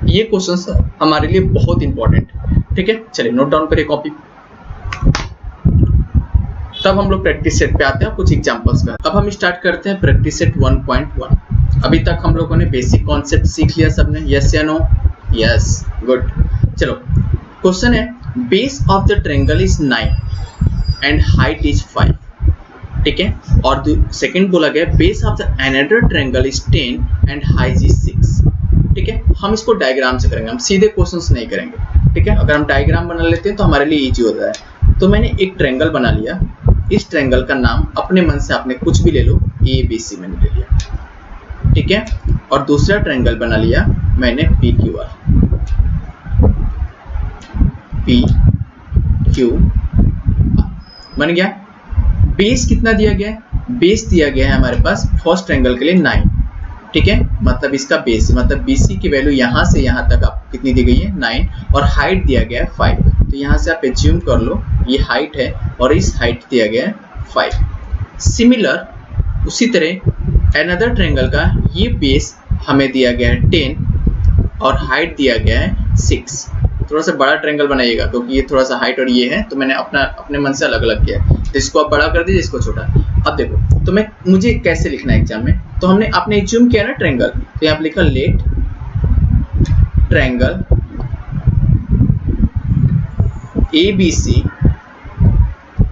ये क्वेश्चंस हमारे लिए बहुत इंपॉर्टेंट है, ठीक है। चलिए नोट डाउन करिए कॉपी। तब हम लोग प्रैक्टिस सेट पे आते हैं कुछ एग्जांपल्स पे। अब हम स्टार्ट करते हैं प्रैक्टिस सेट 1.1। अभी तक हम लोगों ने बेसिक कॉन्सेप्ट सीख लिया सबने, यस या नो, यस, गुड। चलो क्वेश्चन है, base of the triangle is 9 and height is 5, ठीक है। और सेकंड बोला गया base of the another triangle is 10 and height is 6, ठीक है। हम इसको डायग्राम से करेंगे, हम सीधे क्वेश्चंस नहीं करेंगे, ठीक है। अगर हम डायग्राम बना लेते हैं तो हमारे लिए इजी होता है। तो मैंने एक ट्रायंगल बना लिया, इस ट्रायंगल का नाम अपने मन से आपने कुछ भी ले लो, ABC मैंने ले लिया, ठीक है। और दूसरा ट्रायंगल बना लिया मैंने PQR, PQR बन गया। बेस कितना दिया गया है? बेस दिया गया है हमारे पास फर्स्ट ट्रायंगल के लिए 9, ठीक है। मतलब इसका बेस मतलब BC की वैल्यू यहाँ से यहाँ तक आपको कितनी दी गई है? 9, और हाइट दिया गया है 5। तो यहाँ से आप एज्यूम कर लो ये हाइट है और इस हाइट दिया गया है 5। सिमिलर उसी तरह अनदर ट्रायंगल का ये बेस हमें दिया गया है 10 और हाइट दिया गया है 6। थोड़ा सा बड़ा ट्रायंगल बनाइएगा क्योंकि ये थोड़ा सा हाइट और ये है, तो मैंने अपने मन से अलग अलग किया है। तो इसको आप बड़ा कर दीजिए, इसको छोटा। अब देखो तो मुझे कैसे लिखना है एग्जाम में, तो आपने एज्यूम किया ना ट्रायंगल, तो यहाँ पे लिखा let triangle ABC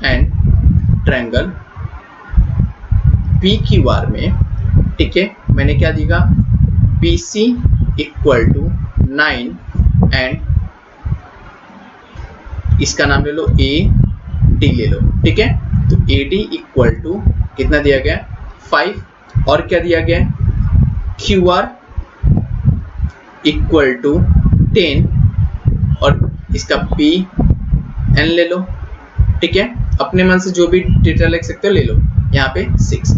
and triangle PQR में, ठीक है। मैंने क्या दिया? BC इक्वल टू 9 एंड इसका नाम ले लो AD ले लो, ठीक है। तो AD इक्वल टू कितना दिया गया? 5, और क्या दिया गया? QR इक्वल टू 10 और इसका PN ले लो, ठीक है। अपने मन से जो भी डेटा लिख सकते हो ले लो। यहाँ पे 6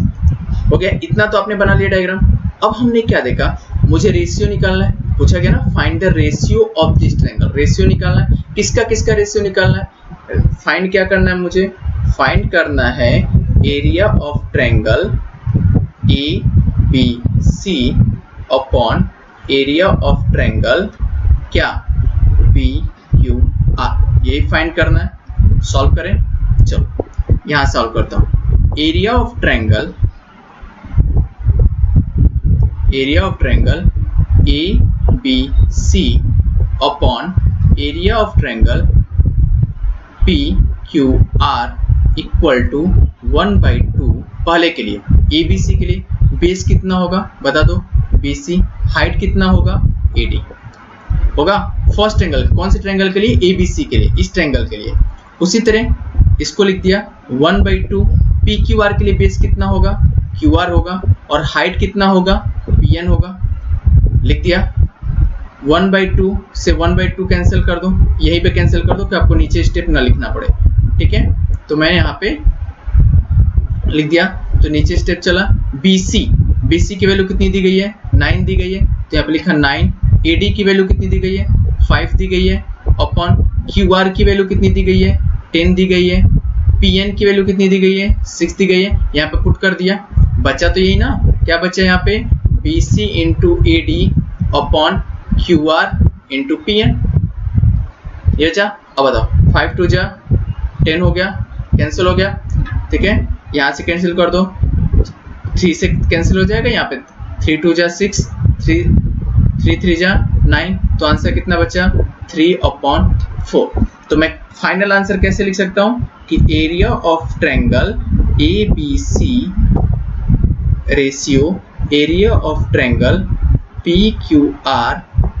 हो गया। इतना तो आपने बना लिया डायग्राम। अब हमने क्या देखा? मुझे रेशियो निकालना है, पूछा गया ना find the ratio of this triangle. Ratio निकालना है, किसका किसका रेशियो निकालना है? फाइंड क्या करना है मुझे? फाइंड करना है area of triangle ABC upon area of triangle क्या? PQR। यही फाइंड करना है। सॉल्व करें, चलो यहां सॉल्व करता हूं। Area of triangle ABC upon area of triangle PQR equal to 1/2। पहले के लिए ABC के लिए बेस कितना होगा बता दो? BC। हाइट कितना होगा? AD होगा। फर्स्ट ट्रायंगल, कौन से ट्रायंगल के लिए? ABC के लिए, इस ट्रायंगल के लिए। उसी तरह इसको लिख दिया 1/2। PQR के लिए बेस कितना होगा? QR होगा, और हाइट कितना होगा? PN होगा। लिख दिया। 1/2 से 1/2 कैंसिल कर दो, यहीं पे कैंसिल कर दो कि आपको नीचे स्टेप ना लिखना पड़े, ठीक है। तो मैं यहाँ पे लिख दिया, तो नीचे स्टेप चला। BC की वैल्यू कितनी दी गई है? 9 दी गई है, तो यहाँ पे लिखा 9। AD की वैल्यू कितनी दी गई है? 5 दी गई है, अपॉन QR की वैल्यू कितनी दी गई है? 10 दी गई है। PN की वैल्यू कितनी दी गई है? 6 दी गई है। यहाँ पे पुट कर दिया। बचा तो यही ना, क्या बचा यहाँ पे? BC into AD upon QR into PN। ये बचा। अब बताओ 5 2 जा 10 हो गया, कैंसिल हो गया, ठीक है। यहाँ से कैंसिल कर दो, 3 से कैंसिल हो जाएगा। यहाँ पे 3 2 जा 6, 3 3 जा 9, तो आंसर कितना बचा? 3/4। तो मैं फाइनल आंसर कैसे लिख सकता हूँ कि area of triangle ABC ratio area of triangle PQR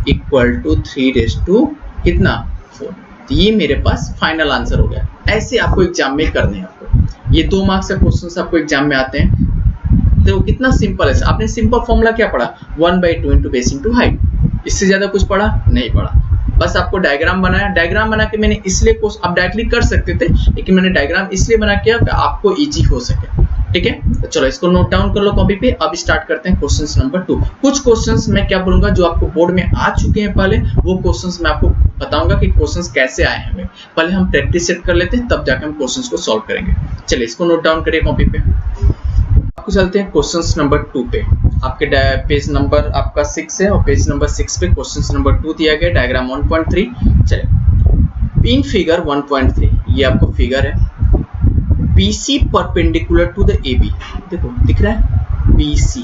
equal to 3 कितना? 4। तो ये मेरे पास फाइनल आंसर हो गया। ऐसे आपको एग्जाम में करने हैं। आपको ये 2 मार्क्स का क्वेश्चन आपको एग्जाम में आते हैं। तो कितना सिंपल है। आपने सिंपल फॉर्मूला क्या पढ़ा? 1/2 इंटू बेस इंटू हाइट। इससे ज्यादा कुछ पढ़ा नहीं पढ़ा। बस आपको डायग्राम बनाया। डायग्राम बना के मैंने इसलिए आप डायरेक्टली कर सकते थे, लेकिन मैंने डायग्राम इसलिए बना किया कि आपको इजी हो सके, ठीक है। तो चलो इसको नोट डाउन कर लो कॉपी पे। अब स्टार्ट करते हैं क्वेश्चन नंबर 2। कुछ क्वेश्चंस मैं क्या बोलूंगा जो आपको बोर्ड में आ चुके हैं पहले, वो क्वेश्चंस मैं आपको बताऊंगा कि क्वेश्चंस कैसे आए हैं हमें। पहले हम प्रैक्टिस सेट कर लेते हैं, तब जाकर हम क्वेश्चंस को सॉल्व करेंगे। चलिए इसको नोट डाउन करिए कॉपी पे। आपको चलते हैं क्वेश्चंस नंबर 2 पे। आपके पेज नंबर आपका 6 है और पेज नंबर 6 पे क्वेश्चंस नंबर 2 दिया गया, डायग्राम 1.3। चलिए इन फिगर 1.3 ये आपको फिगर है। BC perpendicular to the AB। देखो दिख रहा है BC,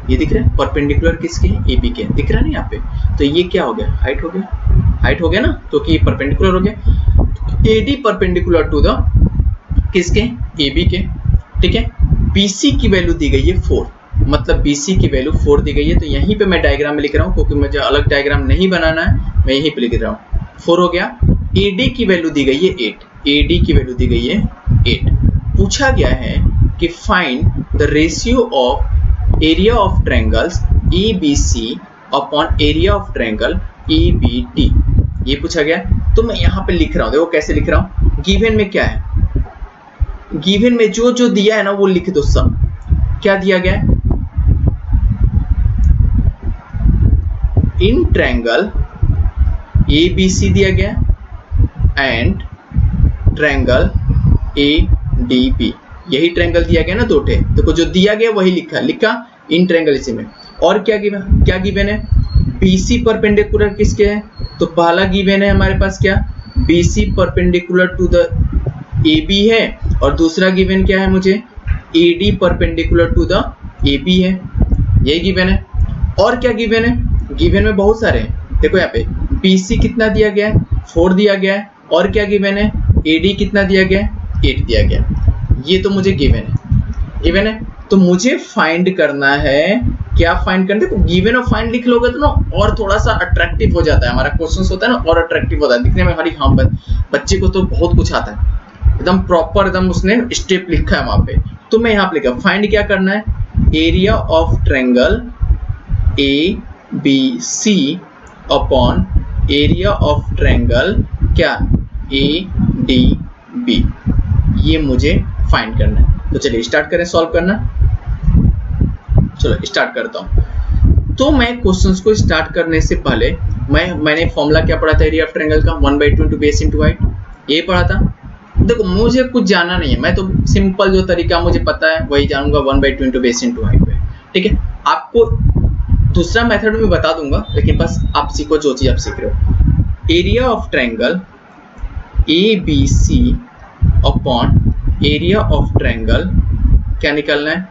ये दिख रहा है परपेंडिकुलर किसके? AB के। दिख रहा है ना यहाँ पे? तो ये क्या हो गया? हाइट हो गया। हाइट हो गया ना, तो कि ये परपेंडिकुलर हो गया। AD परपेंडिकुलर टू द किसके? AB के, ठीक है। BC की वैल्यू दी गई है 4, मतलब BC की वैल्यू 4 दी गई है। तो यहीं पे मैं डायग्राम में लिख रहा हूँ क्योंकि मुझे अलग डायग्राम नहीं बनाना है, मैं यहीं पे लिख रहा हूँ। 4 हो गया। AD की वैल्यू दी गई है 8। AD की वैल्यू दी गई है 8। पूछा गया है कि find the ratio of area of triangles ABC upon area of triangle ABD, ये पूछा गया। तो मैं यहाँ पे लिख रहा हूँ, देखो कैसे लिख रहा हूँ। गिवन में क्या है, गिवन में जो जो दिया है ना वो लिख दो सब। क्या दिया गया है, इन ट्रायंगल ABC दिया गया एंड ट्रायंगल ADB, यही ट्रायंगल दिया गया ना दो ठे। देखो जो दिया गया वही लिखा इन ट्रायंगल इसी में। और क्या गिवन है, BC परपेंडिकुलर किसके है, तो पहला गिवन है हमारे पास क्या, BC perpendicular to the AB है, और दूसरा गिवन क्या है मुझे, AD perpendicular to the AB है, यही गिवन है। और क्या गिवन है, गिवन में बहुत सारे हैं। देखो यहाँ पे BC कितना दिया गया है, 4 दिया गया है। और क्या गिवन है, AD कितना दिया गया है, 8 दिया गया। ये तो मुझे गिवन है। तो मुझे फाइंड करना है, क्या फाइंड करना है, तो गिवन और फाइंड लिख लोगे तो ना और थोड़ा सा अट्रैक्टिव हो जाता है हमारा क्वेश्चन होता है ना, और अट्रैक्टिव होता है दिखने में। हमारी हाँ बच्चे को तो बहुत कुछ आता है, एकदम प्रॉपर एकदम उसने स्टेप लिखा है वहां पे। तो मैं यहाँ पे लिखा फाइंड क्या करना है, area of triangle ABC upon area of triangle क्या ADB, ये मुझे फाइंड करना है। तो चलिए स्टार्ट करें सॉल्व करना। चलो स्टार्ट करता हूं। तो मैं क्वेश्चंस को स्टार्ट करने से पहले मैंने फॉर्मूला क्या पढ़ा था एरिया ऑफ ट्रायंगल का, 1/2 into बेस into हाइट, ये पढ़ा था। देखो मुझे कुछ जाना नहीं है, मैं तो सिंपल जो तरीका मुझे पता है वही जानूंगा, 1/2 into बेस into हाइट पे। ठीक है, आपको दूसरा मेथड में बता दूंगा, लेकिन बस आप सीखो जो चीज आप सीख रहे हो। Area of triangle ABC upon area of triangle क्या निकलना है,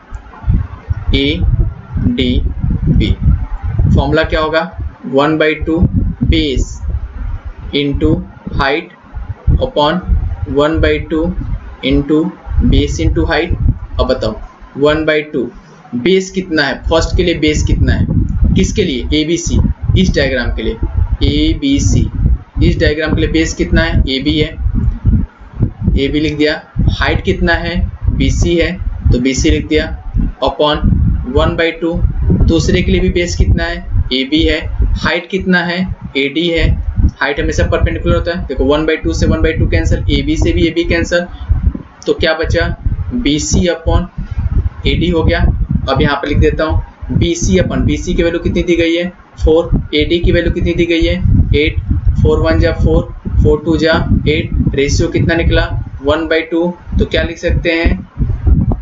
ADB। फॉर्मूला क्या होगा, 1/2 base into height upon 1/2 into base into height. अब बताओ 1/2 बेस कितना है, फर्स्ट के लिए बेस कितना है, किसके लिए, ABC, इस डायग्राम के लिए ABC, इस डायग्राम के लिए बेस कितना है, AB है, AB लिख दिया। हाइट कितना है, BC है, तो BC लिख दिया अपॉन 1/2। दूसरे के लिए भी बेस कितना है, AB है, हाइट कितना है, AD है, हाइट हमेशा परपेंडिकुलर होता है। देखो 1/2 से 1/2 कैंसिल, AB से भी AB कैंसिल, तो क्या बचा, BC अपॉन AD हो गया। अब यहाँ पे लिख देता हूँ BC अपॉन, BC की वैल्यू कितनी दी गई है 4, AD की वैल्यू कितनी दी गई है 8, 4 1 जा 4, 4 2 जा 8, रेशियो कितना निकला 1/2। तो क्या लिख सकते हैं,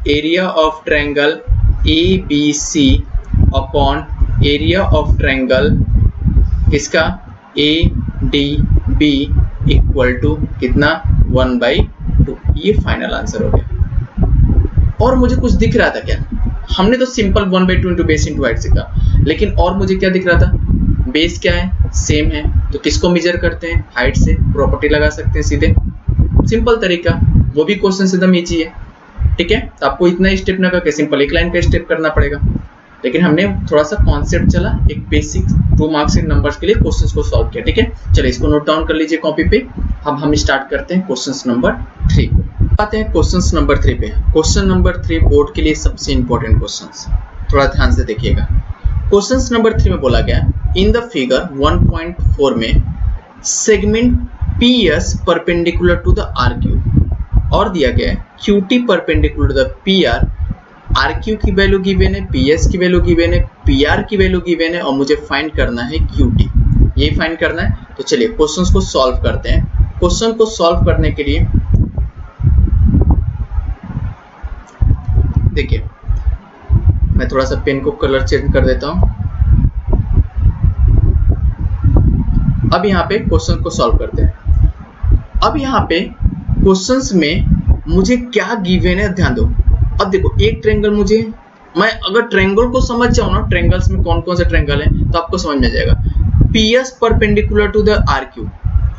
area of triangle ABC upon area of triangle किसका ADB इक्वल टू कितना 1/2। ये फाइनल आंसर हो गया। और मुझे कुछ दिख रहा था क्या, हमने तो simple 1/2 into base into height सीखा, लेकिन और मुझे क्या दिख रहा था, बेस क्या है, सेम है, तो किसको मेजर करते हैं, हाइट से, प्रॉपर्टी लगा सकते हैं सीधे, सिंपल तरीका, वो भी क्वेश्चन से एकदम ईजी है। ठीक है, तो आपको इतना स्टेप ना करके सिंपल एक लाइन का स्टेप करना पड़ेगा, लेकिन हमने थोड़ा सा कॉन्सेप्ट चला, एक बेसिक 2 मार्क्स के नंबर्स के लिए क्वेश्चंस को सॉल्व किया। ठीक है, चलिए इसको नोट डाउन कर लीजिए कॉपी पे। अब हम स्टार्ट करते हैं क्वेश्चन नंबर 3 को। आते हैं क्वेश्चन नंबर 3 पे। क्वेश्चन नंबर 3 बोर्ड के लिए सबसे इंपॉर्टेंट क्वेश्चन, थोड़ा ध्यान से देखिएगा। क्वेश्चन नंबर 3 में बोला गया, इन द फिगर 1.4 में segment PS perpendicular to the RQ, और दिया गया है QT perpendicular to the PR, RQ की वैल्यू गिवन है, PS की वैल्यू गिवन है, PR की वैल्यू गिवन है, और मुझे फाइंड करना है QT, यही फाइंड करना है। तो चलिए क्वेश्चंस को सॉल्व करते हैं। क्वेश्चन को सॉल्व करने के लिए देखिए, मैं थोड़ा सा पेन को कलर चेंज कर देता हूं। अब यहाँ पे क्वेश्चन को सॉल्व करते हैं। अब यहाँ पे क्वेश्चंस में मुझे क्या गिवन है ध्यान दो। अब देखो एक ट्रायंगल मुझे, मैं अगर ट्रायंगल को समझ जाऊं ना, ट्रायंगल्स में कौन कौन से ट्रायंगल हैं तो आपको समझ में जाएगा। PS perpendicular to the RQ,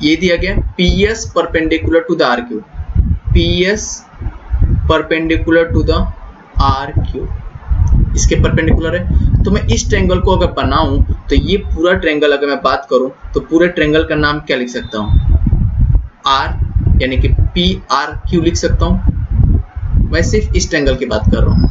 ये दिया गया PS perpendicular to the RQ, PS perpendicular to the RQ, इसके परपेंडिकुलर है। तो मैं इस ट्रायंगल को अगर बनाऊं तो ये पूरा ट्रायंगल अगर मैं बात करूं तो पूरे ट्रायंगल का नाम क्या लिख सकता हूं, R यानी कि PRQ लिख सकता हूं। मैं सिर्फ इस ट्रायंगल की बात कर रहा हूं।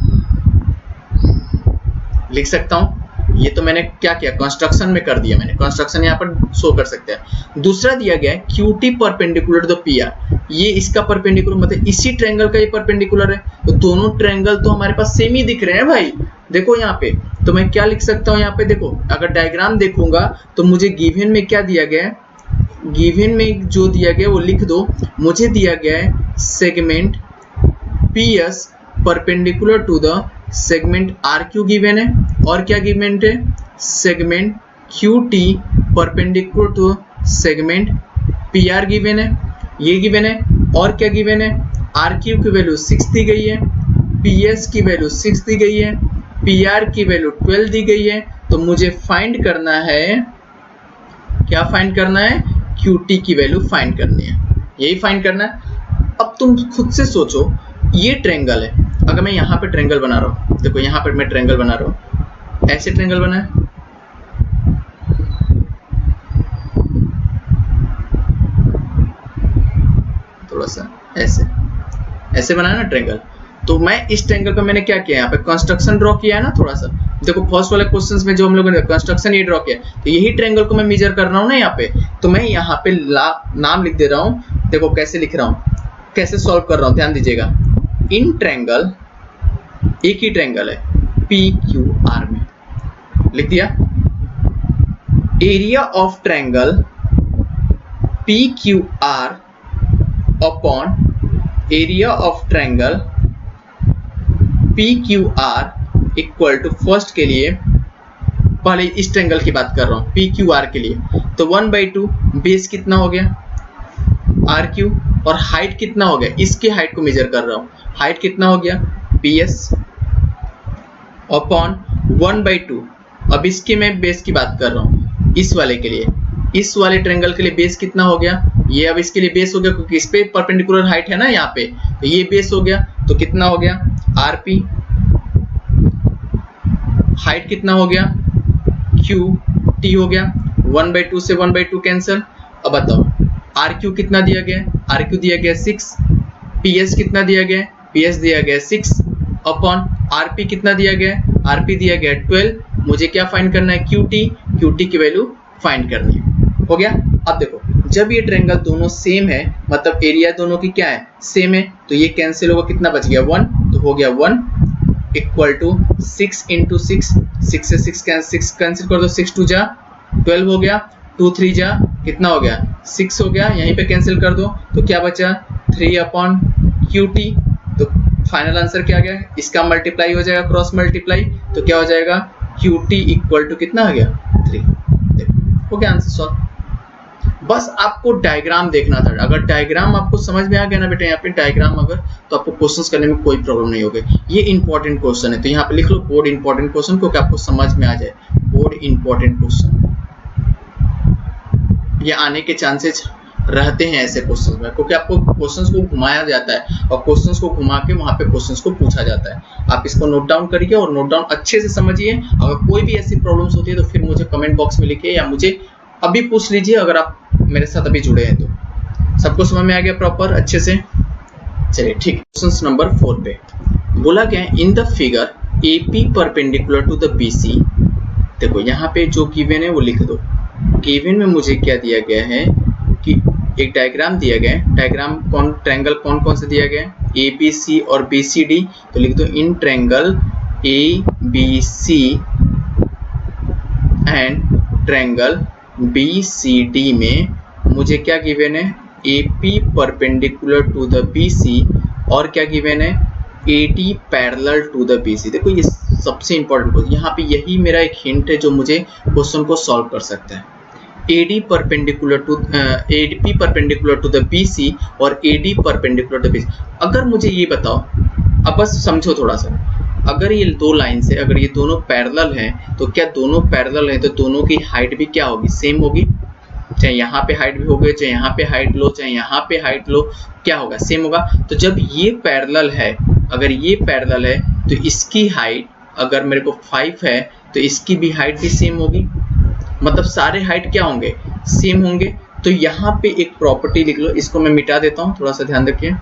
लिख सकता हूं। ये तो मैंने क्या किया, कंस्ट्रक्शन में कर दिया मैंने, कंस्ट्रक्शन यहाँ पर शो कर सकते हैं। दूसरा दिया गया है QT परपेंडिकुलर टू PR, ये इसका परपेंडिकुलर मतलब इसी ट्रायंगल का ये परपेंडिकुलर है, तो दोनों ट्रायंगल तो हमारे पास सेम ही दिख रहे हैं भाई। देखो यहाँ पे तो मैं क्या लिख सकता हूँ, यहाँ पे देखो अगर डायग्राम देखूंगा तो मुझे गिवन में क्या दिया गया है, गिवन में जो दिया गया वो लिख दो। मुझे दिया गया है segment PS perpendicular to the segment RQ given है, और क्या गिवन है, segment QT perpendicular to segment PR given है, ये गिवन है। और क्या गिवन है, RQ की वैल्यू 6 दी गई है, PS की वैल्यू 6 दी गई है, PR की वैल्यू 12 दी गई है। तो मुझे फाइंड करना है, क्या फाइंड करना है, QT की वैल्यू फाइंड करनी है, यही फाइंड करना है। अब तुम खुद से सोचो, ये ट्रायंगल है, अगर मैं यहाँ पे ट्रायंगल बना रहा हूँ, देखो यहाँ पे मैं ट्रायंगल बना रहा हूँ, ऐसे ट्रायंगल बना है, थोड़ा सा ऐसे ऐसे बनाया ना ट्रायंगल। तो मैं इस ट्रायंगल पे मैंने क्या किया, यहाँ पे कंस्ट्रक्शन ड्रॉ किया है ना थोड़ा सा। देखो फर्स्ट वाले क्वेश्चंस में जो हम लोगों ने कंस्ट्रक्शन ये ड्रॉ किया, तो यही ट्रायंगल को मैं मेजर कर रहा हूँ ना यहाँ पे। तो मैं यहाँ पे नाम लिख दे रहा हूँ, देखो कैसे लिख रहा हूँ, कैसे सॉल्व कर रहा हूँ, ध्यान दीजिएगा। इन ट्रायंगल, एक ही ट्रायंगल है PQR में, लिख दिया। Area of triangle PQR upon area of triangle PQR equal to, first के लिए पहले इस ट्रायंगल की बात कर रहा हूँ PQR के लिए, तो 1/2 बेस कितना हो गया RQ, और हाइट कितना हो गया, इसकी हाइट को मेजर कर रहा हूँ, हाइट कितना हो गया PS अपॉन 1/2। अब इसके मैं बेस की बात कर रहा हूँ, इस वाले के लिए, इस वाले ट्रायंगल के लिए बेस कितना हो गया, ये अब इसके लिए बेस हो गया क्योंकि इस पे परपेंडिकुलर हाइट है ना यहाँ पे, तो ये बेस हो गया। तो कितना हो गया RP, हाइट कितना हो गया QT हो गया, 1/2 से 1/2 कैंसिल। अब बताओ RQ कितना दिया गया, RQ दिया गया 6, PS कितना दिया गया, PS दिया गया 6 अपॉन RP कितना दिया गया, RP दिया गया 12। मुझे क्या फाइंड करना है, QT की वैल्यू फाइंड करनी है, हो गया। अब देखो जब ये ट्रायंगल दोनों सेम है, मतलब एरिया दोनों की क्या है, सेम है, तो ये कैंसिल होगा, कितना बच गया 1, तो हो गया 1 इक्वल टू 6 इंटू 6, 6 से 6 कैंसिल कर दो, 6 2 जा 12 हो गया, 2 3 जा कितना हो गया 6 हो गया, यहीं पे कैंसिल कर दो, तो क्या बचा 3 अपॉन QT। तो फाइनल आंसर क्या आ गया, इसका मल्टीप्लाई हो जाएगा, क्रॉस मल्टीप्लाई, तो क्या हो जाएगा QT इक्वल टू कितना आ गया 3। देखो हो गया आंसर सॉल्व। बस आपको डायग्राम देखना था, अगर डायग्राम आपको समझ में आ गया ना बेटा, यहाँ पे डायग्राम अगर, तो आपको क्वेश्चंस करने में कोई प्रॉब्लम नहीं होगी। ये इंपॉर्टेंट क्वेश्चन है, तो यहाँ पे लिख लो बोर्ड इंपॉर्टेंट क्वेश्चन, क्योंकि आपको समझ में आ जाए, बोर्ड इंपॉर्टेंट क्वेश्चन। ये आने के चांसेस रहते हैं ऐसे क्वेश्चंस में, क्योंकि आपको क्वेश्चंस को घुमाया जाता है और क्वेश्चंस को घुमा के वहां पे क्वेश्चंस को पूछा जाता है। आप इसको नोट डाउन करिए और नोट डाउन अच्छे से समझिए। अगर कोई भी ऐसी प्रॉब्लम्स होती है तो फिर मुझे कमेंट बॉक्स में लिखिए, या मुझे अभी पूछ लीजिए अगर आप मेरे साथ अभी जुड़े हैं तो। सबको समझ में आ गया प्रॉपर अच्छे से? चलिए ठीक। क्वेश्चन नंबर 4 पे बोला गया है, in the figure AP perpendicular to the BC। देखो यहाँ पे जो गिवन है वो लिख दो। गिवन में मुझे क्या दिया गया है कि एक डायग्राम दिया गया है, डायग्राम ट्रायंगल कौन कौन से दिया गया है, ABC और BCD। तो लिख दो in triangle ABC and triangle BCD में मुझे क्या गिवन है, AP perpendicular to the BC और क्या गिवन है, AD parallel to the BC। देखो ये सबसे इंपॉर्टेंट क्वेश्चन, यहाँ पे यही मेरा एक हिंट है जो मुझे क्वेश्चन को सॉल्व कर सकता है। AP perpendicular to the BC और AD परपेंडिकुलर टू BC। अगर मुझे ये बताओ, अब बस समझो थोड़ा सा, अगर ये दो लाइन से अगर ये दोनों पैरेलल हैं, तो क्या दोनों पैरेलल हैं तो दोनों की हाइट भी क्या होगी, सेम होगी। चाहे यहाँ पे हाइट भी होगी, चाहे यहाँ पे हाइट लो, चाहे यहाँ पे हाइट लो, क्या होगा, सेम होगा। तो जब ये पैरेलल है, अगर ये पैरेलल है तो इसकी हाइट अगर मेरे को 5 है तो इसकी भी हाइट भी सेम होगी, मतलब सारे हाइट क्या होंगे, सेम होंगे। तो यहाँ पे एक प्रॉपर्टी लिख लो, इसको मैं मिटा देता हूँ, थोड़ा सा ध्यान रखिए,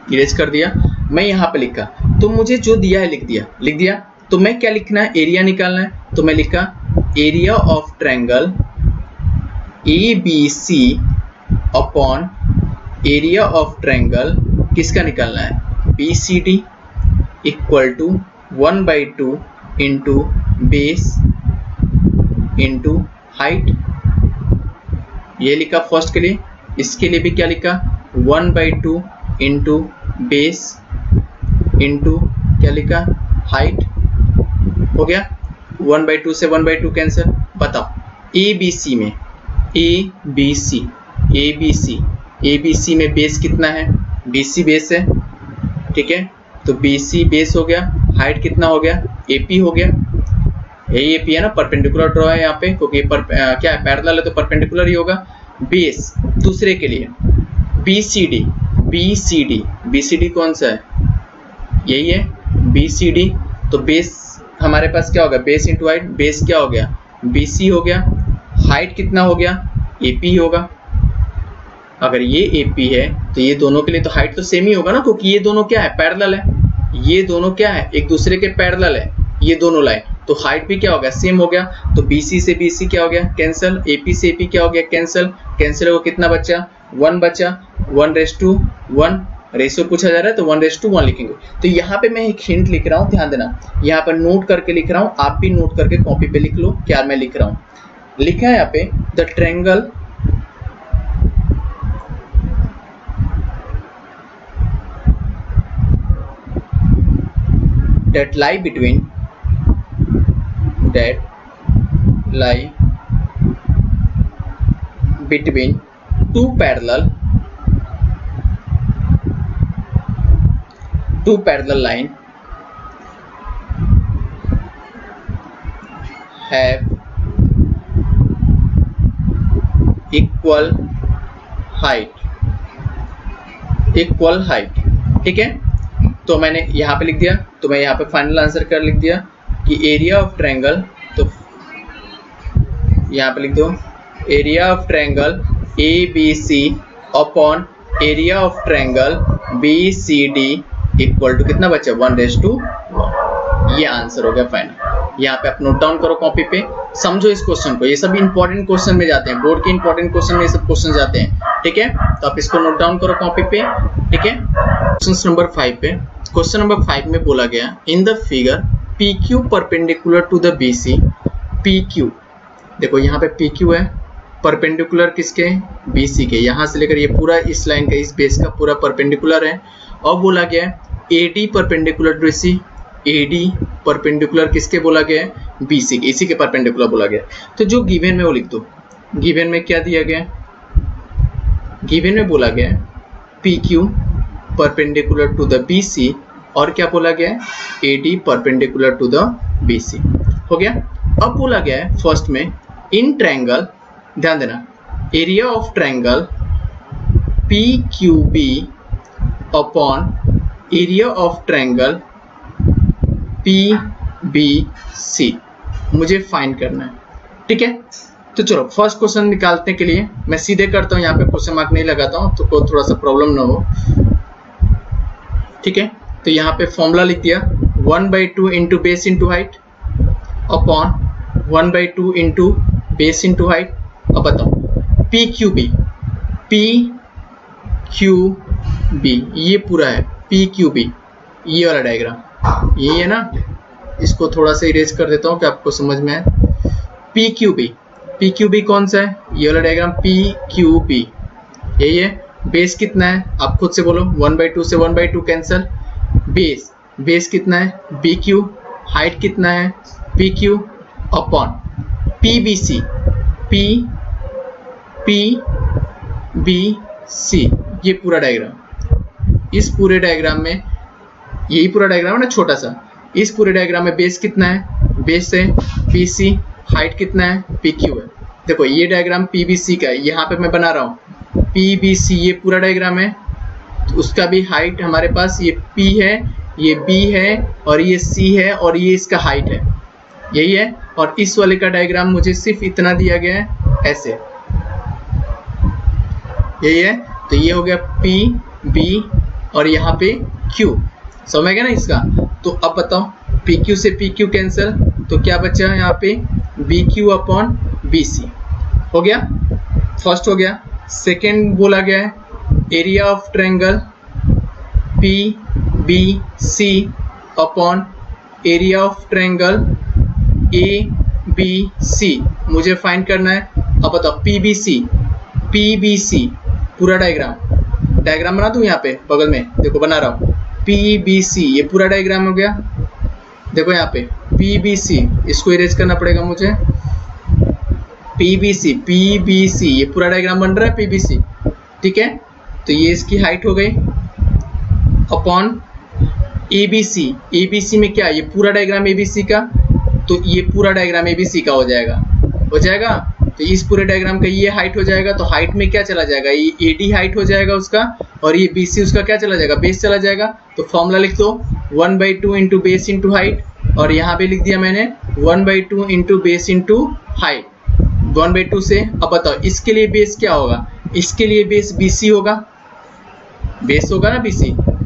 इरेज कर दिया। मैं यहाँ पे लिखा तो मुझे जो दिया है लिख दिया। तो मैं क्या लिखना है, एरिया निकालना है। तो मैं लिखा area of triangle ABC upon area of triangle किसका निकालना है, BCD equal to 1/2 into base into height. ये लिखा फर्स्ट के लिए। इसके लिए भी क्या लिखा, 1/2 इंटू बेस इंटू क्या लिखा, हाइट। हो गया, 1/2 से 1/2 कैंसिल। बताओ ABC में ABC में बेस कितना है, BC बेस है, ठीक है। तो BC बेस हो गया, हाइट कितना हो गया, AP हो गया। यही AP है ना, परपेंडिकुलर ड्रॉ है यहाँ पे, क्योंकि क्या है, पैरेलल है तो परपेंडिकुलर ही होगा। बेस दूसरे के लिए BCD कौन सा है, यही है BCD। तो बेस हमारे पास क्या होगा, बेस इंटू हाइट। बेस क्या हो गया, BC हो गया। हाइट कितना हो गया, AP होगा। अगर ये AP है तो ये दोनों के लिए तो हाइट तो सेम ही होगा ना, क्योंकि ये दोनों क्या है, पैरेलल है। ये दोनों क्या है, एक दूसरे के पैरेलल है ये दोनों लाइन। तो हाइट भी क्या हो गया, सेम हो गया। तो BC से BC क्या हो गया, कैंसिल। AP से AP क्या हो गया, कैंसिल। कैंसिल हो, कितना बचा, 1 बचा। 1:1 रेशियो पूछा जा रहा है तो 1:1 लिखेंगे। तो यहाँ पे मैं एक हिंट लिख रहा हूँ, ध्यान देना, यहाँ पर नोट करके लिख रहा हूँ, आप भी नोट करके कॉपी पे लिख लो क्या मैं लिख रहा हूँ। लिखा है यहाँ पे, the triangle that lie between two parallel line have equal height, ठीक है। तो मैंने यहाँ पे लिख दिया, तो मैं यहाँ पे फाइनल आंसर कर लिख दिया कि एरिया ऑफ ट्रायंगल, तो यहाँ पे लिख दो area of triangle ABC upon area of triangle BCD equal to कितना बचा, 1:1। ये आंसर हो गया फाइनल। यहाँ पे आप नोट डाउन करो कॉपी पे, समझो इस क्वेश्चन को। ये सब इंपॉर्टेंट क्वेश्चन में जाते हैं, बोर्ड के इंपॉर्टेंट क्वेश्चन में ये सब क्वेश्चन जाते हैं, ठीक है। तो आप इसको नोट डाउन करो कॉपी पे, ठीक है। क्वेश्चन नंबर 5 पे, क्वेश्चन नंबर 5 में बोला गया in the figure PQ perpendicular to the BC। PQ देखो यहाँ पे PQ है, परपेंडिकुलर किसके, BC के। यहाँ से लेकर ये पूरा इस लाइन का, इस बेस का पूरा परपेंडिकुलर है। और बोला गया AD perpendicular to BC। AD perpendicular किसके बोला गया है, BC के, इसी के परपेंडिकुलर बोला गया। तो जो गिवन में वो लिख दो। गिवन में क्या दिया गया, गिवन में बोला गया PQ perpendicular to the BC और क्या बोला गया है, AD perpendicular to the BC। हो गया। अब बोला गया है फर्स्ट में इन ट्रायंगल, ध्यान देना, area of triangle PQB upon area of triangle PBC मुझे फाइंड करना है, ठीक है। तो चलो फर्स्ट क्वेश्चन निकालने के लिए मैं सीधे करता हूँ, यहाँ पे क्वेश्चन मार्क नहीं लगाता हूँ तो कोई थोड़ा सा प्रॉब्लम ना हो, ठीक है। तो यहाँ पे फॉर्मूला लिख दिया 1/2 into base into height upon 1/2 into base into height. अब बताओ PQB ये पूरा है PQB, ये वाला डायग्राम यही है ना, इसको थोड़ा सा इरेज कर देता हूँ कि आपको समझ में आए। PQB कौन सा है, ये वाला डायग्राम PQB यही है। बेस कितना है, आप खुद से बोलो, 1/2 से 1/2 कैंसिल। बेस कितना है, BQ। हाइट कितना है, PQ अपॉन PBC PBC, ये पूरा डायग्राम। इस पूरे डायग्राम में, यही पूरा डायग्राम है ना छोटा सा, इस पूरे डायग्राम में बेस कितना है, बेस है BC। हाइट कितना है, PQ है। देखो ये डायग्राम PBC का है, यहाँ पे मैं बना रहा हूँ PBC, ये पूरा डायग्राम है। तो उसका भी हाइट हमारे पास ये P है, ये B है और ये C है और ये इसका हाइट है, यही है। और इस वाले का डायग्राम मुझे सिर्फ इतना दिया गया है, ऐसे, यही है। तो ये हो गया P B और यहाँ पे Q। समझ में गया ना इसका। तो अब बताओ PQ से PQ कैंसिल, तो क्या बचा यहाँ पे BQ अपॉन BC हो गया, फर्स्ट हो गया। सेकेंड बोला गया है area of triangle PBC upon area of triangle ABC मुझे फाइंड करना है। अब बताओ PBC पूरा डायग्राम बना दूं यहाँ पे बगल में, देखो बना रहा हूँ PBC, ये पूरा डायग्राम हो गया। देखो यहाँ पे PBC, इसको इरेज करना पड़ेगा मुझे। PBC ये पूरा डायग्राम बन रहा है PBC, ठीक है। तो ये इसकी हाइट हो गई अपॉन ABC में क्या, ये पूरा डायग्राम ABC का, तो ये पूरा डायग्राम ABC का हो जाएगा। तो इस पूरे डायग्राम का ये हाइट हो जाएगा, तो हाइट में क्या चला जाएगा, ये AD हाइट हो जाएगा उसका, और ये BC उसका क्या चला जाएगा, बेस चला जाएगा। तो फॉर्मूला लिख दो 1/2 इंटू बेस इंटू हाइट, और यहाँ पे लिख दिया मैंने 1/2 इंटू बेस इंटू हाइट 1/2 से। अब बताओ इसके लिए बेस क्या होगा, इसके लिए बेस BC होगा, बेस होगा ना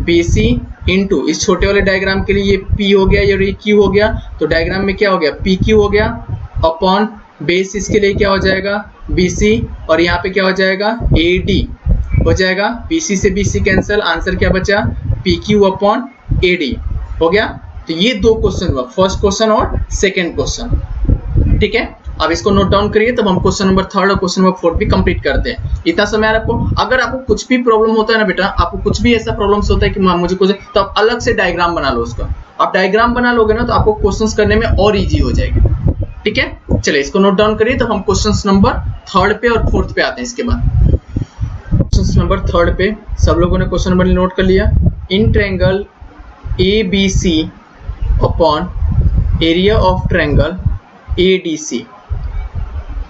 BC इंटू इस छोटे वाले डायग्राम के लिए ये P हो गया, ये Q हो गया, तो डायग्राम में क्या हो गया PQ हो गया अपॉन बेस इसके लिए क्या हो जाएगा BC, और यहाँ पे क्या हो जाएगा AD हो जाएगा। BC से BC कैंसिल, आंसर क्या बचा PQ अपॉन AD हो गया। तो ये दो क्वेश्चन हुआ, फर्स्ट क्वेश्चन और सेकेंड क्वेश्चन, ठीक है। अब इसको नोट डाउन करिए, तब हम क्वेश्चन नंबर 3 और क्वेश्चन नंबर 4 भी कंप्लीट करते हैं। इतना समय आपको, अगर आपको कुछ भी प्रॉब्लम होता है ना बेटा, आपको कुछ भी ऐसा प्रॉब्लम्स होता है कि मुझे कुछ, तो आप अलग से डायग्राम बना लो उसका। आप डायग्राम बना लोगे ना तो आपको क्वेश्चंस करने में और इजी हो जाएगी, ठीक है। चलिए इसको नोट डाउन करिए, तब हम क्वेश्चन नंबर 3 पे और 4 पे आते हैं। इसके बाद क्वेश्चन नंबर 3 पे सब लोगों ने क्वेश्चन नंबर नोट कर लिया। इन triangle ABC upon area of triangle ADC,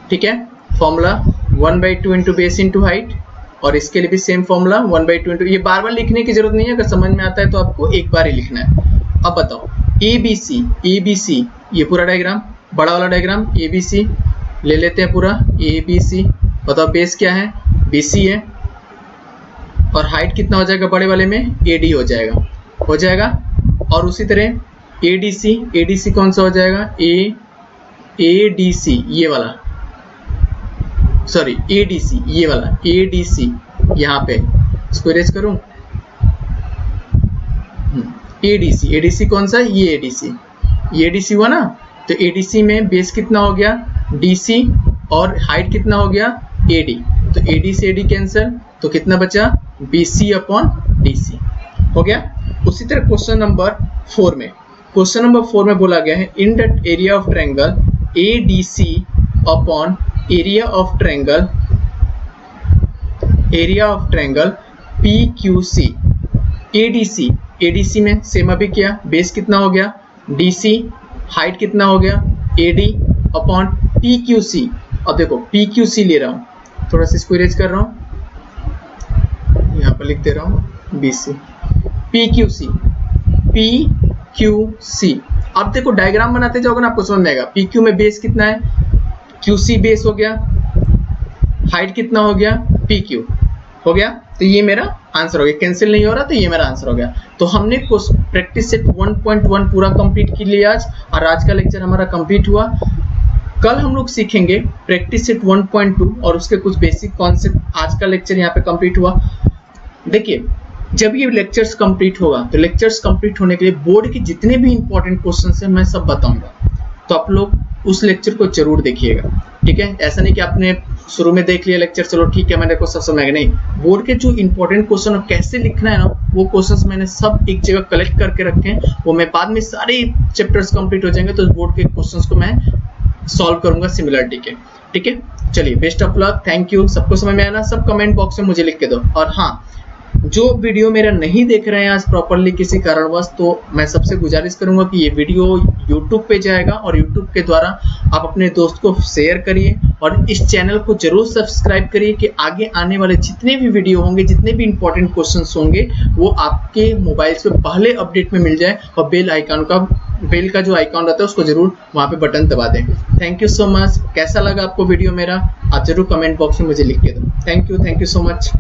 ठीक है। Formula 1/2 into base into height, और इसके लिए भी सेम फॉर्मूला 1/2 इंटू, ये बार बार लिखने की जरूरत नहीं है, अगर समझ में आता है तो आपको एक बार ही लिखना है। अब बताओ ABC ये पूरा डायग्राम, बड़ा वाला डायग्राम ABC ले लेते हैं पूरा ABC। बताओ बेस क्या है BC है, और हाइट कितना हो जाएगा बड़े वाले में AD हो जाएगा। और उसी तरह ADC कौन सा हो जाएगा ADC ये वाला, सॉरी ADC ये वाला ADC, यहाँ पे इसको इरेज करूं, ADC कौन सा, ये ADC हुआ ना। तो ADC में बेस कितना हो गया DC, और हाइट कितना हो गया AD, तो AD से AD कैंसिल, तो कितना बचा BC अपॉन DC हो गया। उसी तरह क्वेश्चन नंबर 4 में बोला गया है in the area of triangle ADC upon area of triangle PQC। ADC में सेम अभी क्या, बेस कितना हो गया DC, हाइट कितना हो गया AD अपॉन PQC। अब देखो PQC ले रहा हूँ, थोड़ा सा इसको इरेज कर रहा हूँ, यहाँ पर लिख दे रहा हूँ BC PQC। अब देखो डायग्राम बनाते जाओगे ना आपको समझ में आएगा। PQ में बेस कितना है QC बेस हो गया, हाइट कितना हो गया PQ हो गया, तो ये मेरा आंसर हो गया, कैंसिल नहीं हो रहा, तो ये मेरा आंसर हो गया। तो हमने प्रैक्टिस सेट 1.1 पूरा कंप्लीट कर लिया आज, और आज का लेक्चर हमारा कंप्लीट हुआ। कल हम लोग सीखेंगे प्रैक्टिस सेट 1.2 और उसके कुछ बेसिक कॉन्सेप्ट। आज का लेक्चर यहाँ पे कंप्लीट हुआ। देखिए जब ये लेक्चर्स कंप्लीट होगा, तो लेक्चर्स कंप्लीट होने के लिए बोर्ड के जितने भी इंपॉर्टेंट क्वेश्चंस हैं मैं सब बताऊंगा, तो आप लोग उस लेक्चर को जरूर देखिएगा, ठीक है। ऐसा नहीं कि आपने शुरू में देख लिया लेक्चर, चलो ठीक है मैंने को सब समझ नहीं। बोर्ड के जो इंपॉर्टेंट क्वेश्चन और कैसे लिखना है ना, वो क्वेश्चंस मैंने सब एक जगह कलेक्ट करके रखे हैं। वो मैं बाद में सारे चैप्टर्स कंप्लीट हो जाएंगे तो बोर्ड के क्वेश्चंस को मैं सॉल्व करूंगा सिमिलरिटी के, ठीक है। चलिए best of luck, thank you. सबको समझ में आया ना, सब कमेंट बॉक्स में मुझे लिख के दो। और हाँ, जो वीडियो मेरा नहीं देख रहे हैं आज प्रॉपरली किसी कारणवश, तो मैं सबसे गुजारिश करूंगा कि ये वीडियो YouTube पे जाएगा, और YouTube के द्वारा आप अपने दोस्त को शेयर करिए, और इस चैनल को जरूर सब्सक्राइब करिए कि आगे आने वाले जितने भी वीडियो होंगे, जितने भी इंपॉर्टेंट क्वेश्चंस होंगे, वो आपके मोबाइल से पहले अपडेट में मिल जाए। और बेल का जो आइकॉन रहता है उसको जरूर वहाँ पे बटन दबा दें। Thank you so much. कैसा लगा आपको वीडियो मेरा, आप जरूर कमेंट बॉक्स में मुझे लिख के दो। Thank you so much.